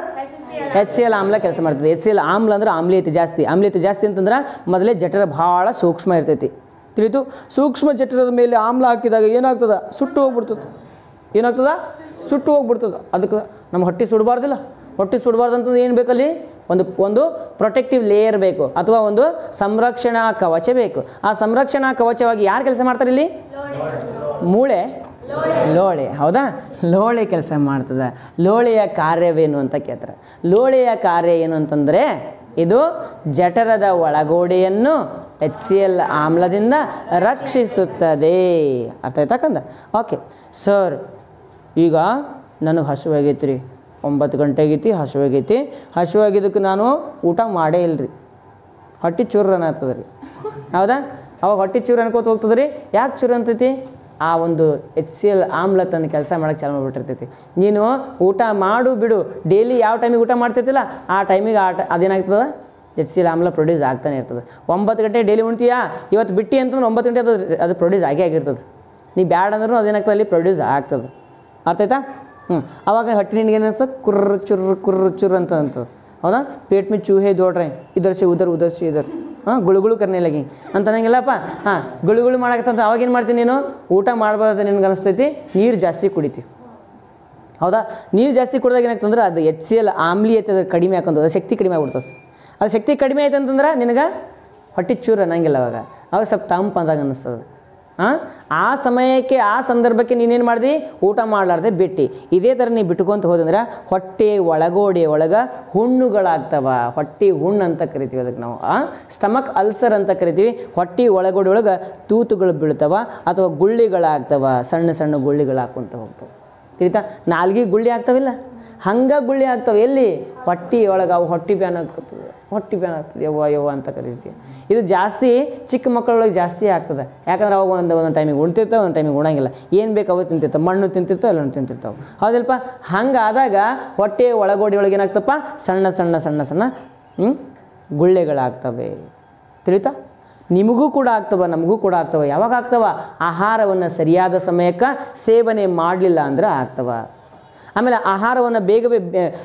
HCl ಆಮ್ಲ ಕೆಲಸ ಮಾಡ್ತದೆ. HCl ಆಮ್ಲ ಅಂದ್ರೆ ಆಮ್ಲೀಯತೆ ಜಾಸ್ತಿ. ಆಮ್ಲೀಯತೆ ಜಾಸ್ತಿ ಅಂತಂದ್ರೆ ಮೊದಲೇ ಜಠರ ಭಾಳ ಸೂಕ್ಷ್ಮ ಇರ್ತೈತಿ. ತಿಳಿತು? ಸೂಕ್ಷ್ಮ ಜಠರದ ಮೇಲೆ ಆಮ್ಲ ಹಾಕಿದಾಗ ಏನಾಗ್ತದೆ? ಸುಟ್ಟು ಹೋಗ್ಬಿಡ್ತದೆ. ಏನಾಗ್ತದೆ? ಸುಟ್ಟು ಹೋಗ್ಬಿಡ್ತದೆ. ಅದಕ್ಕೆ ನಮ್ಮ ಹೊಟ್ಟೆ ಸುಡಬಾರ್ದಿಲ್ಲ. ಹೊಟ್ಟೆ ಸುಡಬಾರ್ದು ಅಂತಂದ್ರೆ ಏನು ಬೇಕಲ್ಲಿ? ಒಂದು ಪ್ರೊಟೆಕ್ಟಿವ್ ಲೇಯರ್ ಬೇಕು ಅಥವಾ ಒಂದು ಸಂರಕ್ಷಣಾ ಕವಚ ಬೇಕು. ಆ ಸಂರಕ್ಷಣಾ ಕವಚವಾಗಿ ಯಾರು ಕೆಲಸ ಮಾಡ್ತಾರೆ ಇಲ್ಲಿ? ಮೂಳೆ, ಲೋಳೆ. ಹೌದಾ? ಲೋಳೆ ಕೆಲಸ ಮಾಡ್ತದೆ. ಲೋಳೆಯ ಕಾರ್ಯವೇನು ಅಂತ ಕೇಳ್ತಾರೆ. ಲೋಳೆಯ ಕಾರ್ಯ ಏನು ಅಂತಂದರೆ ಇದು ಜಠರದ ಒಳಗೋಡೆಯನ್ನು HCl ಆಮ್ಲದಿಂದ ರಕ್ಷಿಸುತ್ತದೆ. ಅರ್ಥ ಆಯ್ತಾ ಕಂದ? ಓಕೆ ಸರ್, ಈಗ ನನಗೆ ಹಸುವಾಗೈತೆ ರೀ, 9 ಗಂಟೆಗೈತಿ, ಹಸುವಾಗೈತಿ, ಹಸುವಾಗಿದ್ದಕ್ಕೆ ನಾನು ಊಟ ಮಾಡೇ ಇಲ್ಲ ರೀ, ಹೊಟ್ಟೆ ಚೂರು ಅನ್ನತ್ತದ ರೀ. ಹೌದಾ? ಅವಾಗ ಹೊಟ್ಟೆ ಚೂರು ಅನ್ಕೋತ ಹೋಗ್ತದೆ ರೀ. ಯಾಕೆ ಚೂರು ಅಂತೈತಿ? ಆ ಒಂದು HCl ಆಮ್ಲ ತನ್ನ ಕೆಲಸ ಮಾಡೋಕ್ಕೆ ಚಾಲು ಮಾಡಿಬಿಟ್ಟಿರ್ತೈತಿ. ನೀನು ಊಟ ಮಾಡು ಬಿಡು, ಡೈಲಿ ಯಾವ ಟೈಮಿಗೆ ಊಟ ಮಾಡ್ತೈತಿಲ್ಲ ಆ ಟೈಮಿಗೆ ಅದೇನಾಗ್ತದೆ, HCl ಆಮ್ಲ ಪ್ರೊಡ್ಯೂಸ್ ಆಗ್ತಾನೆ ಇರ್ತದೆ. 9 ಗಂಟೆ ಡೈಲಿ ಉಣ್ತೀಯಾ, ಇವತ್ತು ಬಿಟ್ಟು ಅಂತಂದ್ರೆ 9 ಗಂಟೆ ಅದು ಪ್ರೊಡ್ಯೂಸ್ ಆಗಿರ್ತದೆ. ನೀ ಬ್ಯಾಡ ಅಂದ್ರೂ ಅದೇನಾಗ್ತದೆ, ಅಲ್ಲಿ ಪ್ರೊಡ್ಯೂಸ್ ಆಗ್ತದೆ. ಅರ್ಥ ಆಯ್ತಾ? ಅವಾಗ ಹೊಟ್ಟೆ ನಿನಗೆ ಏನಿಸ್ತದೆ, ಕುರ್ರ ಚುರ್ರು ಅಂತ ಅಂತದೆ. ಹೌದಾ? ಪೇಟ್ ಮೇ ಚೂಹೆ ದೌಡ್ ರहे इधर से उधर ಗುಳುಗುಳು ಕರ್ನೆ ಲಗಿ ಅಂತ ಅನ್ನಂಗಿಲ್ಲಪ್ಪ. ಗುಳುಗುಳು ಮಾಡಕತ್ತಂತ ಅವಾಗೇನು ಮಾಡ್ತೀನಿ, ನೀನು ಊಟ ಮಾಡ್ಬಾರ್ದು ನಿನ್ಗೆ ಅನಿಸ್ತೈತಿ, ನೀರು ಜಾಸ್ತಿ ಕುಡಿತೀವಿ. ಹೌದಾ? ನೀರು ಜಾಸ್ತಿ ಕುಡಿದಾಗ ಏನಾಗ್ತಂದ್ರೆ ಅದು HCl ಆಮ್ಲೀಯತೆ ಕಡಿಮೆ ಹಾಕೊಂತ ಶಕ್ತಿ ಕಡಿಮೆ ಆಗ್ಬಿಡ್ತದೆ. ಅದು ಶಕ್ತಿ ಕಡಿಮೆ ಆಯ್ತು ಅಂತಂದ್ರೆ ನಿನಗೆ ಹೊಟ್ಟೆ ಚೂರು ಅನ್ನಂಗಿಲ್ಲ. ಅವಾಗ ಸ್ವಲ್ಪ ತಂಪು ಅಂದಾಗ ಅನ್ನಿಸ್ತದೆ. ಆ ಸಮಯಕ್ಕೆ ಆ ಸಂದರ್ಭಕ್ಕೆ ನೀನೇನು ಮಾಡಿದಿ, ಊಟ ಮಾಡಲಾರ್ದೆ ಬಿಟ್ಟು. ಇದೇ ಥರ ನೀವು ಬಿಟ್ಕೊಂತ ಹೋದಂದ್ರೆ ಹೊಟ್ಟೆ ಒಳಗೋಡೆ ಒಳಗೆ ಹುಣ್ಣುಗಳಾಗ್ತವ. ಹೊಟ್ಟೆ ಹುಣ್ಣು ಅಂತ ಕರಿತೀವಿ ಅದಕ್ಕೆ ನಾವು. ಸ್ಟಮಕ್ ಅಲ್ಸರ್ ಅಂತ ಕರಿತೀವಿ. ಹೊಟ್ಟೆ ಒಳಗೋಡೆ ಒಳಗೆ ತೂತುಗಳು ಬೀಳ್ತವ ಅಥವಾ ಗುಳ್ಳಿಗಳಾಗ್ತವ. ಸಣ್ಣ ಸಣ್ಣ ಗುಳ್ಳಿಗಳಾಗ್ಕೊಂತ ಹೋಗ್ತವೆ. ತಿಳಿತಾ? ನಾಲ್ಗೆ ಗುಳ್ಳಿ ಆಗ್ತಾವಿಲ್ಲ, ಹಂಗೆ ಗುಳ್ಳಿ ಆಗ್ತವೆ. ಎಲ್ಲಿ? ಹೊಟ್ಟೆ ಒಳಗೆ. ಅವು ಹೊಟ್ಟೆ ಬ್ಯಾನ್ ಆಗ್ತದೆ, ಯವ್ವ ಅಂತ ಕರಿತೀವಿ. ಇದು ಜಾಸ್ತಿ ಚಿಕ್ಕ ಮಕ್ಕಳೊಳಗೆ ಜಾಸ್ತಿ ಆಗ್ತದೆ. ಯಾಕಂದ್ರೆ ಅವಾಗ ಒಂದೊಂದು ಟೈಮಿಗೆ ಉಣ್ತಿರ್ತಾವೆ, ಒಂದು ಟೈಮಿಗೆ ಉಣಂಗಿಲ್ಲ. ಏನು ಬೇಕು ಅವು ತಿಂತಿರ್ತಾವೆ, ಮಣ್ಣು ತಿಂತಿರ್ತಾವೆ, ಎಲ್ಲನೂ ತಿಂತಿರ್ತಾವೆ. ಹೌದಲ್ಪ? ಹಂಗಾದಾಗ ಹೊಟ್ಟೆ ಒಳಗೋಡಿ ಒಳಗೆ ಏನಾಗ್ತಪ್ಪ, ಸಣ್ಣ ಸಣ್ಣ ಸಣ್ಣ ಸಣ್ಣ ಗುಳ್ಳೆಗಳಾಗ್ತವೆ. ತಿಳಿತಾ? ನಿಮಗೂ ಕೂಡ ಆಗ್ತವೆ, ನಮಗೂ ಕೂಡ ಆಗ್ತವೆ. ಯಾವಾಗ ಆಗ್ತವ? ಆಹಾರವನ್ನು ಸರಿಯಾದ ಸಮಯಕ್ಕೆ ಸೇವನೆ ಮಾಡಲಿಲ್ಲ ಅಂದ್ರೆ ಆಗ್ತವ. ಆಮೇಲೆ ಆಹಾರವನ್ನು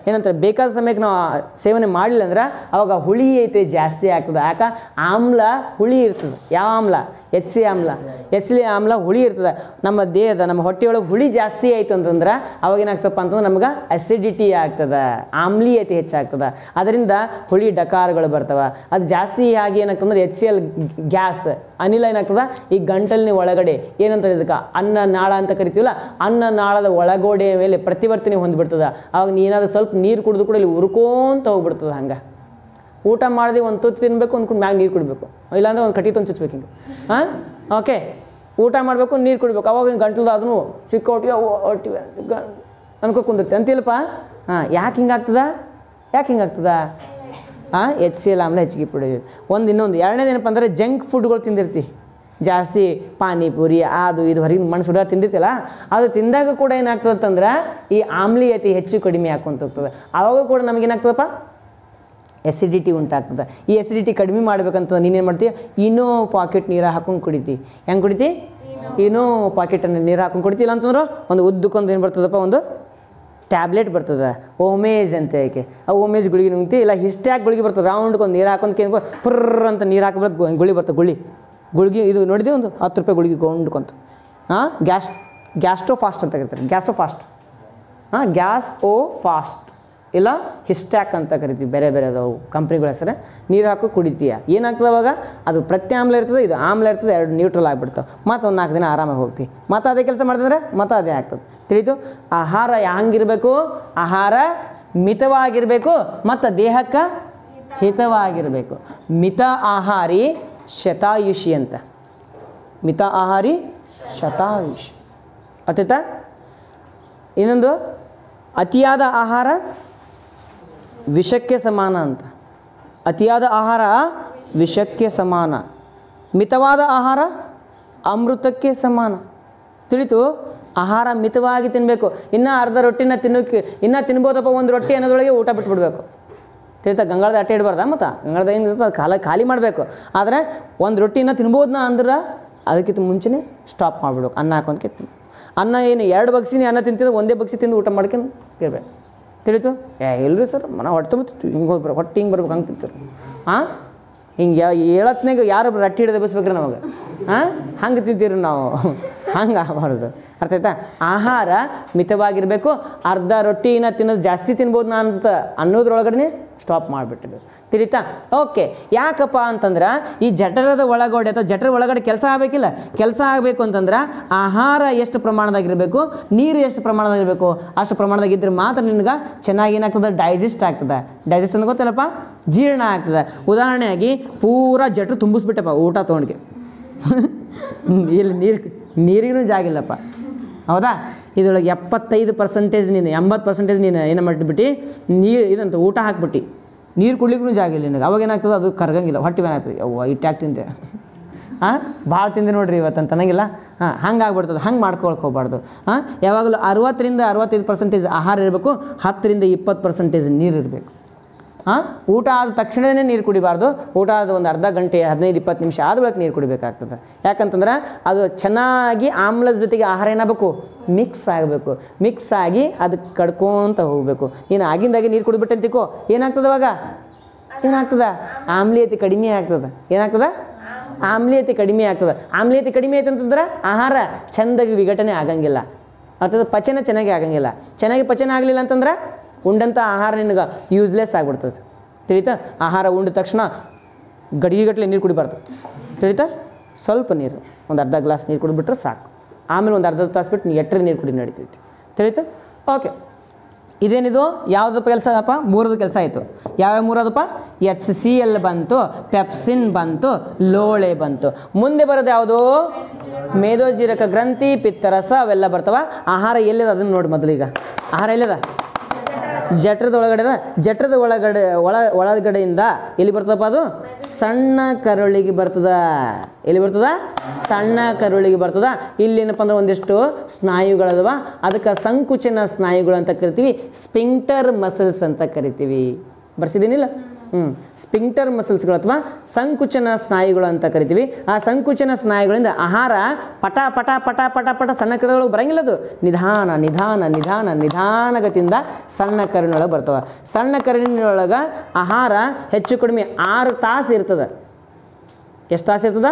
ಏನಂತಾರೆ ಬೇಕಾದ ಸಮಯಕ್ಕೆ ನಾವು ಸೇವನೆ ಮಾಡಲಿಲ್ಲ ಅಂದ್ರೆ ಅವಾಗ ಹುಳಿಯೈತೆ ಜಾಸ್ತಿ ಆಗ್ತದೆ. ಯಾಕೆ? ಆಮ್ಲ ಹುಳಿ ಇರ್ತದೆ. ಯಾವ ಆಮ್ಲ? HCl ಆಮ್ಲ ಹುಳಿ ಇರ್ತದೆ. ನಮ್ಮ ದೇಹದ ನಮ್ಮ ಹೊಟ್ಟೆಯೊಳಗೆ ಹುಳಿ ಜಾಸ್ತಿ ಆಯಿತು ಅಂತಂದ್ರೆ ಅವಾಗ ಏನಾಗ್ತಪ್ಪ ಅಂತಂದ್ರೆ ನಮ್ಗೆ ಅಸಿಡಿಟಿ ಆಗ್ತದೆ, ಆಮ್ಲೀಯತೆ ಹೆಚ್ಚಾಗ್ತದೆ. ಅದರಿಂದ ಹುಳಿ ಡಕಾರಗಳು ಬರ್ತವೆ. ಅದು ಜಾಸ್ತಿ ಆಗಿ ಏನಾಗ್ತಂದ್ರೆ HCl ಗ್ಯಾಸ್ ಅನಿಲ ಏನಾಗ್ತದೆ ಈ ಗಂಟಲಿನ ಒಳಗಡೆ ಏನಂತ ಇದಕ್ಕೆ ಅನ್ನ ನಾಳ ಅಂತ ಕರಿತೀವಲ್ಲ, ಅನ್ನ ನಾಳದ ಒಳಗೋಡೆ ಮೇಲೆ ಪ್ರತಿವರ್ತನೆ ಹೊಂದ್ಬಿಡ್ತದೆ. ಅವಾಗ ನೀನಾದ್ರೂ ಸ್ವಲ್ಪ ನೀರು ಕುಡಿದು ಕೂಡ ಇಲ್ಲಿ ಉರ್ಕೊಂತ ಹೋಗ್ಬಿಡ್ತದೆ. ಹಂಗೆ ಊಟ ಮಾಡಿದೆ ಒಂದು ತುತ್ತು ತಿನ್ನಬೇಕು, ಅಂದ್ಕೊಂಡು ಮ್ಯಾಗ ನೀರು ಕುಡಬೇಕು, ಇಲ್ಲಾಂದ್ರೆ ಒಂದು ಕಟ್ಟಿ ತಂದು ಚುಚ್ಬೇಕು ಹಿಂಗೆ. ಓಕೆ, ಊಟ ಮಾಡಬೇಕು, ನೀರು ಕುಡಿಬೇಕು. ಅವಾಗ ಗಂಟಲು ಅದನ್ನು ಚಿಕ್ಕ ಹೊಟ್ಟಿವೆ ಅನ್ಕೊ ಕುಂದಿರ್ತಿ ಅಂತಿಲ್ಲಪ್ಪ. ಯಾಕೆ ಹಿಂಗಾಗ್ತದ? HCl ಆಮ್ಲ ಹೆಚ್ಚಿಗೆ ಪುಡಿ. ಇನ್ನೊಂದು ಎರಡನೇದೇನಪ್ಪ ಅಂದರೆ ಜಂಕ್ ಫುಡ್ಗಳು ತಿಂದಿರ್ತಿ ಜಾಸ್ತಿ. ಪಾನಿಪುರಿ ಅದು ಇದು ಹೊರಗಿನ ಮಣ್ಣು ಸುಡ ತಿಂದಿರ್ತಿಲ್ಲ, ಅದು ತಿಂದಾಗ ಕೂಡ ಏನಾಗ್ತದೆ ಅಂತಂದ್ರೆ ಈ ಆಮ್ಲೀಯತೆ ಹೆಚ್ಚು ಕಡಿಮೆ ಹಾಕೊಂತ ಹೋಗ್ತದೆ. ಆವಾಗ ಕೂಡ ನಮಗೇನಾಗ್ತದಪ್ಪ, ಎಸಿಡಿಟಿ ಉಂಟಾಗ್ತದೆ. ಈ ಎಸಿಡಿಟಿ ಕಡಿಮೆ ಮಾಡ್ಬೇಕಂತ ನೀನೇನು ಮಾಡ್ತೀವಿ, ಇನ್ನೂ ಪಾಕೆಟ್ ನೀರು ಹಾಕೊಂಡು ಕುಡಿತಿ. ಹೆಂಗೆ ಕುಡಿತಿ? ಇನ್ನೂ ಪಾಕೆಟನ್ನು ನೀರು ಹಾಕೊಂಡು ಕುಡಿತಿಲ್ಲ ಅಂತಂದ್ರೆ ಒಂದು ಉದ್ದಕ್ಕೊಂದು ಏನು ಬರ್ತದಪ್ಪ, ಒಂದು ಟ್ಯಾಬ್ಲೆಟ್ ಬರ್ತದೆ, ಓಮೇಜ್ ಅಂತ. ಏಕೆ ಆ ಓಮೇಜ್ ಗುಳಿಗೆ ನುಂಗ್ತಿ, ಇಲ್ಲ ಹಿಸ್ಟ್ಯಾಕ್ ಗುಳಿಗೆ ಬರ್ತದೆ, ರೌಂಡ್ಗೊಂದು ನೀರು ಹಾಕೊಂತ ಪುರ್ರ ಅಂತ ನೀರು ಹಾಕಬಾರ್ದು, ಗುಳಿ ಬರ್ತದೆ. ಗುಳಿಗೆ ಇದು ನೋಡಿದೆ, ಒಂದು 10 ರೂಪಾಯಿ ಗುಳಿಗೆ ಕೊಂಡ್ಕೊಂತ. ಗ್ಯಾಸ್ಟ್ರೋ ಫಾಸ್ಟ್ ಅಂತ ಕರಿತಾರೆ. ಗ್ಯಾಸ್ ಓ ಫಾಸ್ಟ್ ಇಲ್ಲ ಹಿಸ್ಟ್ಯಾಕ್ ಅಂತ ಕರಿತೀವಿ. ಬೇರೆ ಅದಾವು ಕಂಪ್ನಿಗಳ ಹೆಸರು. ನೀರು ಹಾಕೋ ಕುಡಿತೀಯ, ಏನಾಗ್ತದೆ ಅವಾಗ? ಅದು ಪ್ರತ್ಯಾಮ್ಲ ಇರ್ತದೆ, ಇದು ಆಮ್ಲ ಇರ್ತದೆ, ಎರಡು ನ್ಯೂಟ್ರಲ್ ಆಗಿಬಿಡ್ತಾವೆ. ಮತ್ತು ಒಂದು 4 ದಿನ ಆರಾಮಾಗಿ ಹೋಗ್ತೀವಿ. ಮತ್ತು ಅದೇ ಕೆಲಸ ಮಾಡಿದ್ರೆ ಮತ್ತೆ ಅದೇ ಆಗ್ತದೆ. ತಿಳಿತು? ಆಹಾರ ಹಂಗಿರಬೇಕು, ಆಹಾರ ಮಿತವಾಗಿರಬೇಕು ಮತ್ತು ದೇಹಕ್ಕೆ ಹಿತವಾಗಿರಬೇಕು. ಮಿತ ಆಹಾರಿ ಶತಾಯುಷಿ ಅಂತ. ಮಿತ ಆಹಾರಿ ಶತಾಯುಷಿ ಅರ್ಥಾಯ್ತಾ? ಇನ್ನೊಂದು ಅತಿಯಾದ ಆಹಾರ ವಿಷಕ್ಕೆ ಸಮಾನ ಅಂತ. ಅತಿಯಾದ ಆಹಾರ ವಿಷಕ್ಕೆ ಸಮಾನ, ಮಿತವಾದ ಆಹಾರ ಅಮೃತಕ್ಕೆ ಸಮಾನ. ತಿಳಿತು? ಆಹಾರ ಮಿತವಾಗಿ ತಿನ್ನಬೇಕು. ಇನ್ನೂ ಅರ್ಧ ರೊಟ್ಟಿನ ಇನ್ನೂ ತಿನ್ಬೋದಪ್ಪ, ಒಂದು ರೊಟ್ಟಿ ಅನ್ನೋದ್ರೊಳಗೆ ಊಟ ಬಿಟ್ಬಿಡ್ಬೇಕು. ತಿಳಿತಾ? ಗಂಗಾಳದ ಅಟ್ಟೆ ಇಡಬಾರ್ದ, ಮತ್ತು ಗಂಗಾಳದ ಏನಿರ್ತದೆ ಅದು ಖಾಲಿ ಮಾಡಬೇಕು. ಆದರೆ ಒಂದು ರೊಟ್ಟಿನ ತಿನ್ಬೋದನ್ನ ಅಂದ್ರೆ ಅದಕ್ಕಿಂತ ಮುಂಚೆನೇ ಸ್ಟಾಪ್ ಮಾಡಿಬಿಡ್ಬೇಕು. ಅನ್ನ ಹಾಕೊಂಡ್ಕೆ ಅನ್ನ ಏನು 2 ಬಗ್ಸಿನಿ ಅನ್ನ ತಿಂತಿದ್ದು, ಒಂದೇ ಬಗ್ಸಿ ತಿಂದು ಊಟ ಮಾಡ್ಕೊಂಡು ಇರಬೇಕು. ತಿಳಿತು? ಇಲ್ಲರಿ ಸರ್, ಹೊಟ್ಟೆ ತುಂಬಿತ್ತು, ಹಿಂಗೆ ಹೋಗ್ಬಾರ, ಹೊಟ್ಟೆ ಹಿಂಗೆ ಬರ್ಬೇಕು, ಹಂಗೆ ತಿಂತೀರಿ. ಹಿಂಗೆ ಹೇಳತ್ನಾಗ ಯಾರು ರಟ್ಟಿ ಹಿಡಿದು ಬಸ್ಬೇಕ್ರಿ ನಮಗೆ. ಹಂಗೆ ತಿಂತೀರಿ ನಾವು, ಹಂಗೆ ಆಗಬಾರ್ದು. ಅರ್ಥ ಆಯ್ತಾ? ಆಹಾರ ಮಿತವಾಗಿರಬೇಕು. ಅರ್ಧ ರೊಟ್ಟಿನ ತಿನ್ನೋದು ಜಾಸ್ತಿ ತಿನ್ಬೋದು ಅಂತ ಅನ್ನೋದ್ರೊಳಗಡೆ ಸ್ಟಾಪ್ ಮಾಡಿಬಿಟ್ಟಿರ್ಬೇಕು. ತಿಳಿತಾ? ಓಕೆ. ಯಾಕಪ್ಪ ಅಂತಂದ್ರೆ ಈ ಜಠರದ ಒಳಗಡೆ ಅಥವಾ ಜಠರ ಒಳಗಡೆ ಕೆಲಸ ಆಗಬೇಕಿಲ್ಲ. ಕೆಲಸ ಆಗಬೇಕು ಅಂತಂದ್ರೆ ಆಹಾರ ಎಷ್ಟು ಪ್ರಮಾಣದಾಗಿರಬೇಕು, ನೀರು ಎಷ್ಟು ಪ್ರಮಾಣದಾಗಿರಬೇಕು, ಅಷ್ಟು ಪ್ರಮಾಣದಾಗಿದ್ದರೆ ಮಾತ್ರ ನಿನ್ಗೆ ಚೆನ್ನಾಗಿ ಏನಾಗ್ತದೆ, ಡೈಜೆಸ್ಟ್ ಆಗ್ತದೆ. ಡೈಜೆಸ್ಟ್ ಅಂತ ಗೊತ್ತಲ್ಲಪ್ಪ, ಜೀರ್ಣ ಆಗ್ತದೆ. ಉದಾಹರಣೆಯಾಗಿ ಪೂರಾ ಜಠರ ತುಂಬಿಸ್ಬಿಟ್ಟಪ್ಪ ಊಟ ತೊಗೊಂಡ್ಗೆ, ಇಲ್ಲಿ ನೀರಿಗೂ ಜಾಗಿಲ್ಲಪ್ಪ. ಹೌದಾ? ಇದರೊಳಗೆ 75% ನೀನು 80% ನೀನು ಏನು ಮಾಡಿಬಿಟ್ಟು ನೀರು ಇದಂತ ಊಟ ಹಾಕ್ಬಿಟ್ಟು ನೀರು ಕುಡ್ಲಿಕ್ಕೂ ಜಾಗ ಇಲ್ಲ ನಿನಗೆ. ಅವಾಗ ಏನಾಗ್ತದೆ, ಅದು ಕರಗಂಗಿಲ್ಲ, ಹೊಟ್ಟೆ ಬೇನೆ ಆಗ್ತದೆ. ಅವ್ವ ಇಟ್ಟಾಗಿ ತಿಂದೆ ಭಾಳ ತಿಂದೆ ನೋಡ್ರಿ ಇವತ್ತು ಅಂತ ಅನ್ನಂಗಿಲ್ಲ. ಹಂಗೆ ಆಗ್ಬಿಡ್ತದೆ. ಹಂಗೆ ಮಾಡ್ಕೊಳಕ್ಕೆ ಹೋಗ್ಬಾರ್ದು. ಯಾವಾಗಲೂ 60-65% ಆಹಾರ ಇರಬೇಕು, 10-20% ನೀರು ಇರಬೇಕು. ಊಟ ಆದ ತಕ್ಷಣವೇ ನೀರು ಕುಡಿಬಾರ್ದು. ಊಟ ಆದ ಒಂದು ಅರ್ಧ ಗಂಟೆ 15-20 ನಿಮಿಷ ಆದ ಬಳಿಕ ನೀರು ಕುಡಿಬೇಕಾಗ್ತದೆ. ಯಾಕಂತಂದ್ರೆ ಅದು ಚೆನ್ನಾಗಿ ಆಮ್ಲದ ಜೊತೆಗೆ ಆಹಾರ ಏನಾಗಬೇಕು, ಮಿಕ್ಸ್ ಆಗಬೇಕು. ಮಿಕ್ಸ್ ಆಗಿ ಅದಕ್ಕೆ ಕಡ್ಕೊತ ಹೋಗಬೇಕು. ನೀನು ಆಗಿಂದಾಗೆ ನೀರು ಕುಡಿಬಿಟ್ಟೆ ಅಂತಿಕೋ, ಏನಾಗ್ತದೆ ಅವಾಗ? ಏನಾಗ್ತದೆ? ಆಮ್ಲೀಯತೆ ಕಡಿಮೆ ಆಗ್ತದೆ. ಏನಾಗ್ತದೆ? ಆಮ್ಲೀಯತೆ ಕಡಿಮೆ ಆಗ್ತದೆ. ಆಮ್ಲೀಯತೆ ಕಡಿಮೆ ಆಯ್ತು ಅಂತಂದ್ರೆ ಆಹಾರ ಚೆಂದಾಗಿ ವಿಘಟನೆ ಆಗಂಗಿಲ್ಲ, ಅಥವಾ ಪಚನ ಚೆನ್ನಾಗಿ ಆಗಂಗಿಲ್ಲ. ಚೆನ್ನಾಗಿ ಪಚನ ಆಗಲಿಲ್ಲ ಅಂತಂದ್ರೆ ಉಂಡಂಥ ಆಹಾರ ನಿನಗೆ ಯೂಸ್ಲೆಸ್ ಆಗಿಬಿಡ್ತದೆ. ತಿಳಿತಾ? ಆಹಾರ ಉಂಡ ತಕ್ಷಣ ಗಡಿಗೆಗಟ್ಟಲೆ ನೀರು ಕುಡಿಬಾರ್ದು. ತಿಳಿತಾ? ಸ್ವಲ್ಪ ನೀರು, ಒಂದು ಅರ್ಧ ಗ್ಲಾಸ್ ನೀರು ಕುಡಿದ್ಬಿಟ್ರೆ ಸಾಕು. ಆಮೇಲೆ ಒಂದು ಅರ್ಧ ತಾಸು ಬಿಟ್ಟು ಎಟ್ಟರೆ ನೀರು ಕುಡಿ ನಡೀತೈತಿ. ತಿಳಿತಾ? ಓಕೆ, ಇದೇನಿದು ಯಾವುದಪ್ಪ ಕೆಲಸ ಅಪ್ಪ? ಮೂರದು ಕೆಲಸ ಆಯಿತು. ಯಾವ್ಯಾವ ಮೂರದಪ್ಪ? HCl ಬಂತು, ಪೆಪ್ಸಿನ್ ಬಂತು, ಲೋಳೆ ಬಂತು. ಮುಂದೆ ಬರೋದು ಯಾವುದು? ಮೇದೋಜೀರಕ ಗ್ರಂಥಿ, ಪಿತ್ತರಸ ಅವೆಲ್ಲ ಬರ್ತವ. ಆಹಾರ ಎಲ್ಲಿದೆ ಅದನ್ನು ನೋಡಿ ಮೊದಲು. ಈಗ ಆಹಾರ ಎಲ್ಲಿದ? ಜಠರದ ಒಳಗಡೆ. ಜಠರದ ಒಳಗಡೆಯಿಂದ ಎಲ್ಲಿ ಬರ್ತದಪ್ಪ? ಅದು ಸಣ್ಣ ಕರುಳಿಗೆ ಬರ್ತದ. ಎಲ್ಲಿ ಬರ್ತದ? ಸಣ್ಣ ಕರುಳಿಗೆ ಬರ್ತದ. ಇಲ್ಲೇನಪ್ಪ ಅಂದ್ರೆ ಒಂದಿಷ್ಟು ಸ್ನಾಯುಗಳದವ, ಅದಕ್ಕೆ ಸಂಕುಚನ ಸ್ನಾಯುಗಳು ಅಂತ ಕರಿತೀವಿ. ಸ್ಪಿಂಕ್ಟರ್ ಮಸಲ್ಸ್ ಅಂತ ಕರಿತೀವಿ. ಬರ್ಸಿದ್ದೀನಿಲ್ಲ? ಸ್ಪಿಂಕ್ಟರ್ ಮಸಲ್ಸ್ಗಳು ಅಥವಾ ಸಂಕುಚನ ಸ್ನಾಯುಗಳು ಅಂತ ಕರಿತೀವಿ. ಆ ಸಂಕುಚನ ಸ್ನಾಯುಗಳಿಂದ ಆಹಾರ ಪಟ ಪಟ ಪಟ ಪಟ ಪಟ ಸಣ್ಣ ಕರುಳೊಳಗೆ ಬರಂಗಿಲ್ಲ. ಅದು ನಿಧಾನ ನಿಧಾನ ನಿಧಾನ ನಿಧಾನಗತಿಯಿಂದ ಸಣ್ಣ ಕರುಳಿನೊಳಗೆ ಬರ್ತವೆ. ಸಣ್ಣ ಕರುಳಿನೊಳಗೆ ಆಹಾರ ಹೆಚ್ಚು ಕಡಿಮೆ 6 ತಾಸು ಇರ್ತದೆ. ಎಷ್ಟು ತಾಸು ಇರ್ತದ?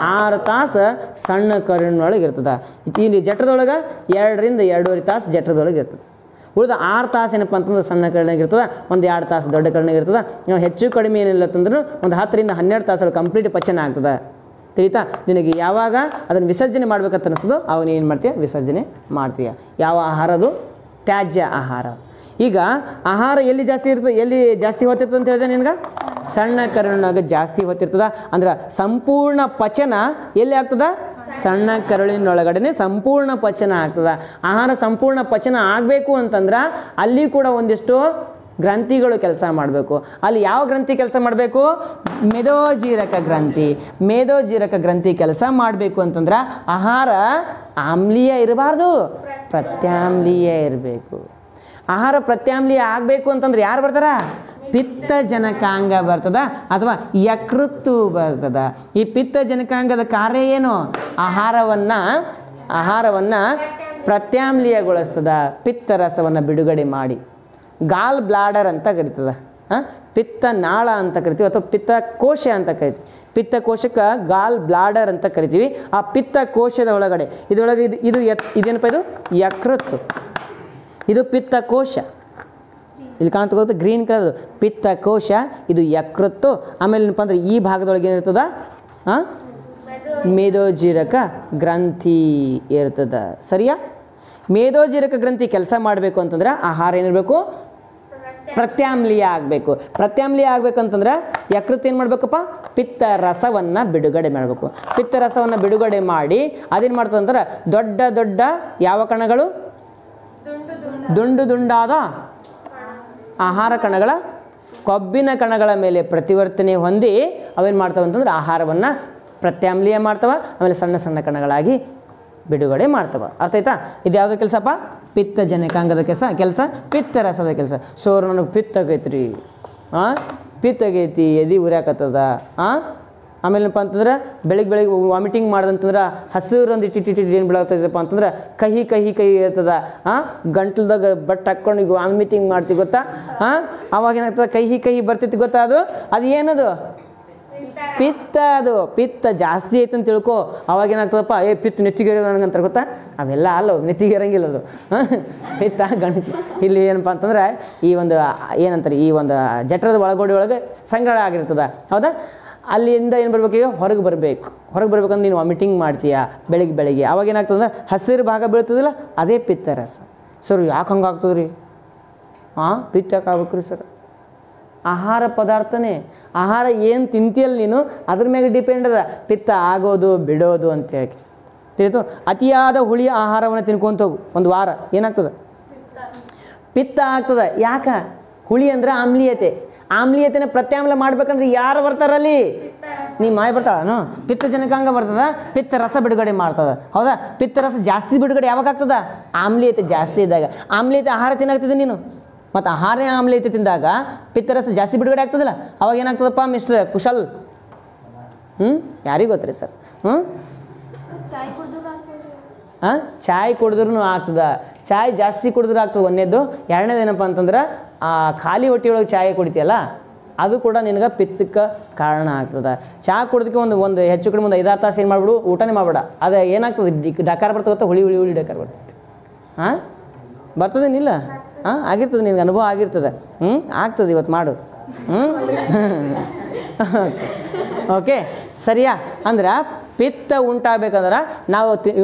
6 ತಾಸು ಸಣ್ಣ ಕರುಳಿನೊಳಗೆ ಇರ್ತದೆ. ಇಲ್ಲಿ ಜಠರದೊಳಗೆ 2 ರಿಂದ 2.5 ತಾಸು ಜಠರದೊಳಗೆ ಇರ್ತದೆ. ಉಳಿದ 6 ತಾಸು ಏನಪ್ಪ ಅಂತಂದ್ರೆ ಸಣ್ಣ ಕರುಳಿನಾಗ ಇರ್ತದೆ, ಒಂದು 2 ತಾಸು ದೊಡ್ಡ ಕರುಳಿನಾಗ ಇರ್ತದೆ. ಹೆಚ್ಚು ಕಡಿಮೆ ಏನಿಲ್ಲ ಅಂತಂದ್ರೂ ಒಂದು 10 ರಿಂದ 12 ತಾಸುಗಳು ಕಂಪ್ಲೀಟ್ ಪಚನ ಆಗ್ತದೆ. ತಿಳಿತಾ? ನಿನಗೆ ಯಾವಾಗ ಅದನ್ನು ವಿಸರ್ಜನೆ ಮಾಡ್ಬೇಕಂತ ಅನಿಸ್ತದೋ ಅವಾಗ ನೀನು ಏನು ಮಾಡ್ತೀಯ? ವಿಸರ್ಜನೆ ಮಾಡ್ತೀಯ. ಯಾವ ಆಹಾರ ಅದು? ತ್ಯಾಜ್ಯ ಆಹಾರ. ಈಗ ಆಹಾರ ಎಲ್ಲಿ ಜಾಸ್ತಿ ಇರ್ತದೆ, ಎಲ್ಲಿ ಜಾಸ್ತಿ ಹೊತ್ತಿರ್ತದೆ ಅಂತ ಹೇಳಿದೆ ನಿನ್ಗೆ? ಸಣ್ಣ ಕರುಳಿನಾಗ ಜಾಸ್ತಿ ಹೊತ್ತಿರ್ತದ. ಅಂದ್ರೆ ಸಂಪೂರ್ಣ ಪಚನ ಎಲ್ಲಿ ಆಗ್ತದ? ಸಣ್ಣ ಕರುಳಿನೊಳಗಡೆ ಸಂಪೂರ್ಣ ಪಚನ ಆಗ್ತದೆ. ಆಹಾರ ಸಂಪೂರ್ಣ ಪಚನ ಆಗಬೇಕು ಅಂತಂದ್ರೆ ಅಲ್ಲಿ ಕೂಡ ಒಂದಿಷ್ಟು ಗ್ರಂಥಿಗಳು ಕೆಲಸ ಮಾಡಬೇಕು. ಅಲ್ಲಿ ಯಾವ ಗ್ರಂಥಿ ಕೆಲಸ ಮಾಡಬೇಕು? ಮೇದೋಜೀರಕ ಗ್ರಂಥಿ. ಮೇದೋಜೀರಕ ಗ್ರಂಥಿ ಕೆಲಸ ಮಾಡಬೇಕು ಅಂತಂದ್ರೆ ಆಹಾರ ಆಮ್ಲೀಯ ಇರಬಾರ್ದು, ಪ್ರತ್ಯಾಮ್ಲೀಯ ಇರಬೇಕು. ಆಹಾರ ಪ್ರತ್ಯಾಮ್ಲೀಯ ಆಗಬೇಕು ಅಂತಂದ್ರೆ ಯಾರು ಬರ್ತಾರ? ಪಿತ್ತಜನಕಾಂಗ ಬರ್ತದ ಅಥವಾ ಯಕೃತ್ತು ಬರ್ತದ. ಈ ಪಿತ್ತಜನಕಾಂಗದ ಕಾರ್ಯ ಏನು? ಆಹಾರವನ್ನು ಪ್ರತ್ಯಾಮ್ಲೀಯಗೊಳಿಸ್ತದ, ಪಿತ್ತರಸವನ್ನು ಬಿಡುಗಡೆ ಮಾಡಿ. ಗಾಲ್ ಬ್ಲಾಡರ್ ಅಂತ ಕರಿತದ, ಪಿತ್ತನಾಳ ಅಂತ ಕರಿತೀವಿ, ಅಥವಾ ಪಿತ್ತಕೋಶ ಅಂತ ಕರಿತೀವಿ. ಪಿತ್ತಕೋಶಕ್ಕೆ ಗಾಲ್ ಬ್ಲಾಡರ್ ಅಂತ ಕರಿತೀವಿ. ಆ ಪಿತ್ತಕೋಶದ ಒಳಗಡೆ ಇದರೊಳಗೆ ಇದೇನಪ್ಪ? ಇದು ಯಕೃತ್ತು. ಇದು ಪಿತ್ತಕೋಶ. ಇಲ್ಲಿ ಕಾಣ್ತಕ್ಕಂಥ ಗ್ರೀನ್ ಕಲರ್ ಪಿತ್ತಕೋಶ, ಇದು ಯಕೃತ್ತು. ಆಮೇಲೆ ಏನಪ್ಪ ಅಂದ್ರೆ ಈ ಭಾಗದೊಳಗೆ ಏನಿರ್ತದ? ಮೇದೋಜೀರಕ ಗ್ರಂಥಿ ಇರ್ತದ. ಸರಿಯಾ? ಮೇದೋಜೀರಕ ಗ್ರಂಥಿ ಕೆಲಸ ಮಾಡಬೇಕು ಅಂತಂದ್ರೆ ಆಹಾರ ಏನಿರಬೇಕು? ಪ್ರತ್ಯಾಮ್ಲೀಯ ಆಗಬೇಕು. ಪ್ರತ್ಯಾಮ್ಲೀಯ ಆಗಬೇಕಂತಂದ್ರೆ ಯಕೃತ್ತು ಏನು ಮಾಡಬೇಕಪ್ಪ? ಪಿತ್ತ ರಸವನ್ನು ಬಿಡುಗಡೆ ಮಾಡಬೇಕು. ಪಿತ್ತ ರಸವನ್ನು ಬಿಡುಗಡೆ ಮಾಡಿ ಅದೇನು ಮಾಡ್ತದೆ ಅಂದ್ರೆ ದೊಡ್ಡ ದೊಡ್ಡ ಯಾವ ಕಣಗಳು? ದುಂಡು ದುಂಡಾದ ಆಹಾರ ಕಣಗಳ ಕೊಬ್ಬಿನ ಕಣಗಳ ಮೇಲೆ ಪ್ರತಿವರ್ತನೆ ಹೊಂದಿ ಅವೇನು ಮಾಡ್ತವೆ ಅಂತಂದ್ರೆ ಆಹಾರವನ್ನು ಪ್ರತ್ಯಾಮ್ಲೀಯ ಮಾಡ್ತವೆ. ಆಮೇಲೆ ಸಣ್ಣ ಸಣ್ಣ ಕಣಗಳಾಗಿ ಬಿಡುಗಡೆ ಮಾಡ್ತವೆ. ಅರ್ಥ ಆಯ್ತಾ? ಇದು ಯಾವುದೋ ಕೆಲಸಪ್ಪ? ಪಿತ್ತಜನಕಾಂಗದ ಕೆಲಸ, ಪಿತ್ತರಸದ ಕೆಲಸ. ಸೊ ನನಗೆ ಪಿತ್ತ ಆಗೈತ್ರಿ, ಪಿತ್ತಾಗೈತಿ, ಎದೆ ಉರಿಯಾಕತ್ತದ. ಆಮೇಲೆ ಏನಪ್ಪ ಅಂತಂದ್ರೆ ಬೆಳಿಗ್ಗೆ ವಾಮಿಟಿಂಗ್ ಮಾಡ್ದಂತಂದ್ರೆ ಹಸಿರು ಒಂದು ಇಟ್ಟು ಏನು ಬೀಳಾಗ್ತದಪ್ಪ ಅಂತಂದ್ರೆ ಕಹಿ ಕಹಿ ಕಹಿ ಇರ್ತದ. ಗಂಟ್ಲದಾಗ ಬಟ್ ಹಾಕ್ಕೊಂಡು ಈಗ ವಾಮಿಟಿಂಗ್ ಮಾಡ್ತೀವಿ ಗೊತ್ತಾ? ಅವಾಗ ಏನಾಗ್ತದೆ? ಕಹಿ ಕಹಿ ಬರ್ತೈತಿ ಗೊತ್ತಾ? ಅದು ಏನದು? ಪಿತ್ತ. ಅದು ಪಿತ್ತ ಜಾಸ್ತಿ ಐತೆ ಅಂತ ತಿಳ್ಕೊ. ಅವಾಗ ಏನಾಗ್ತದಪ್ಪ? ಪಿತ್ತ ನೆತ್ತಿಗೇರಿ ನನಗಂತಾರೆ ಗೊತ್ತಾ? ಅವೆಲ್ಲ ಅಲ್ಲ, ನೆತ್ತಿಗೇರಂಗಿಲ್ಲ ಅದು. ಪಿತ್ತ ಗಂಟು ಇಲ್ಲಿ ಏನಪ್ಪ ಅಂತಂದ್ರೆ ಈ ಒಂದು ಏನಂತಾರೆ, ಈ ಒಂದು ಜಠರದ ಒಳಗೋಡಿ ಒಳಗೆ ಸಂಗಡ ಆಗಿರ್ತದ. ಹೌದಾ? ಅಲ್ಲಿಂದ ಏನು ಬರಬೇಕು? ಈಗ ಹೊರಗೆ ಬರಬೇಕು. ಹೊರಗೆ ಬರ್ಬೇಕಂದ್ರೆ ನೀನು ವಾಮಿಟಿಂಗ್ ಮಾಡ್ತೀಯಾ ಬೆಳಿಗ್ಗೆ. ಅವಾಗ ಏನಾಗ್ತದೆ ಅಂದ್ರೆ ಹಸಿರು ಭಾಗ ಬೀಳ್ತದಿಲ್ಲ, ಅದೇ ಪಿತ್ತರಸ. ಸರ್ ಯಾಕೆ ಹಂಗೆ ಆಗ್ತದೆ ರೀ? ಪಿತ್ತ ಯಾಕೆ ಆಗ್ಬೇಕು ರೀ ಸರ್? ಆಹಾರ ಪದಾರ್ಥನೇ. ಆಹಾರ ಏನು ತಿಂತೀಯಲ್ಲ ನೀನು ಅದ್ರ ಮೇಲೆ ಡಿಪೆಂಡ್ ಅದ ಪಿತ್ತ ಆಗೋದು ಬಿಡೋದು ಅಂತೇಳಿ. ತಿಳಿತು. ಅತಿಯಾದ ಹುಳಿ ಆಹಾರವನ್ನು ತಿನ್ಕೊಂತ ಹೋಗು, ಒಂದು ವಾರ ಏನಾಗ್ತದೆ? ಪಿತ್ತ ಆಗ್ತದೆ. ಯಾಕೆ? ಹುಳಿ ಅಂದ್ರೆ ಆಮ್ಲೀಯತೆ. ಆಮ್ಲೀಯತೆನ ಪ್ರತ್ಯಾಮ್ಲ ಮಾಡ್ಬೇಕಂದ್ರೆ ಯಾರು ಬರ್ತಾರಲ್ಲಿ? ನೀ ಮಾಯ ಬರ್ತಾಳನು? ಪಿತ್ತ ಜನಕಾಂಗ ಬರ್ತದ, ಪಿತ್ತ ರಸ ಬಿಡುಗಡೆ ಮಾಡ್ತದ. ಹೌದಾ? ಪಿತ್ತ ರಸ ಜಾಸ್ತಿ ಬಿಡುಗಡೆ ಯಾವಾಗ ಆಗ್ತದ? ಆಮ್ಲೀಯತೆ ಜಾಸ್ತಿ ಇದ್ದಾಗ. ಆಮ್ಲೀಯತೆ ಆಹಾರ ತಿನ್ನಾಗ್ತದೆ ನೀನು, ಮತ್ತು ಆಹಾರ ಆಮ್ಲೀಯತೆ ತಿಂದಾಗ ಪಿತ್ತರಸ ಜಾಸ್ತಿ ಬಿಡುಗಡೆ ಆಗ್ತದಲ್ಲ, ಅವಾಗ ಏನಾಗ್ತದಪ್ಪ ಮಿಸ್ಟರ್ ಕುಶಲ್? ಯಾರಿಗೆ ಗೊತ್ತ್ರಿ ಸರ್? ಚಾಯ್ ಕುಡಿದ್ರೂ ಆಗ್ತದ. ಚಾಯ್ ಜಾಸ್ತಿ ಕುಡಿದ್ರೂ ಆಗ್ತದೆ ಒಂದೇದ್ದು. ಎರಡನೇದು ಏನಪ್ಪ ಅಂತಂದ್ರೆ ಖಾಲಿ ಹೊಟ್ಟೆಯೊಳಗೆ ಚಾಯ್ ಕುಡಿತೀಯಲ್ಲ, ಅದು ಕೂಡ ನಿನಗೆ ಪಿತ್ತಕ್ಕೆ ಕಾರಣ ಆಗ್ತದೆ. ಚಹಾ ಕುಡಿದಕ್ಕೆ ಒಂದು ಹೆಚ್ಚು ಕಡಿಮೆ ಒಂದು 5-6 ತಾಸು ಏನು ಮಾಡಿಬಿಡು, ಊಟನೇ ಮಾಡಬೇಡ. ಅದು ಏನಾಗ್ತದೆ? ಡಕಾರ ಬರ್ತದೆ ಗೊತ್ತಾ? ಹುಳಿ ಹುಳಿ ಹುಳಿ ಡಕಾರ ಬರ್ತದೆ. ಬರ್ತದೇನಿಲ್ಲ? ಆಗಿರ್ತದೆ, ನಿನಗೆ ಅನುಭವ ಆಗಿರ್ತದೆ. ಆಗ್ತದೆ, ಇವತ್ತು ಮಾಡು. ಓಕೆ, ಸರಿಯಾ? ಅಂದ್ರೆ ಪಿತ್ತ ಉಂಟಾಗಬೇಕಂದ್ರೆ ನಾವು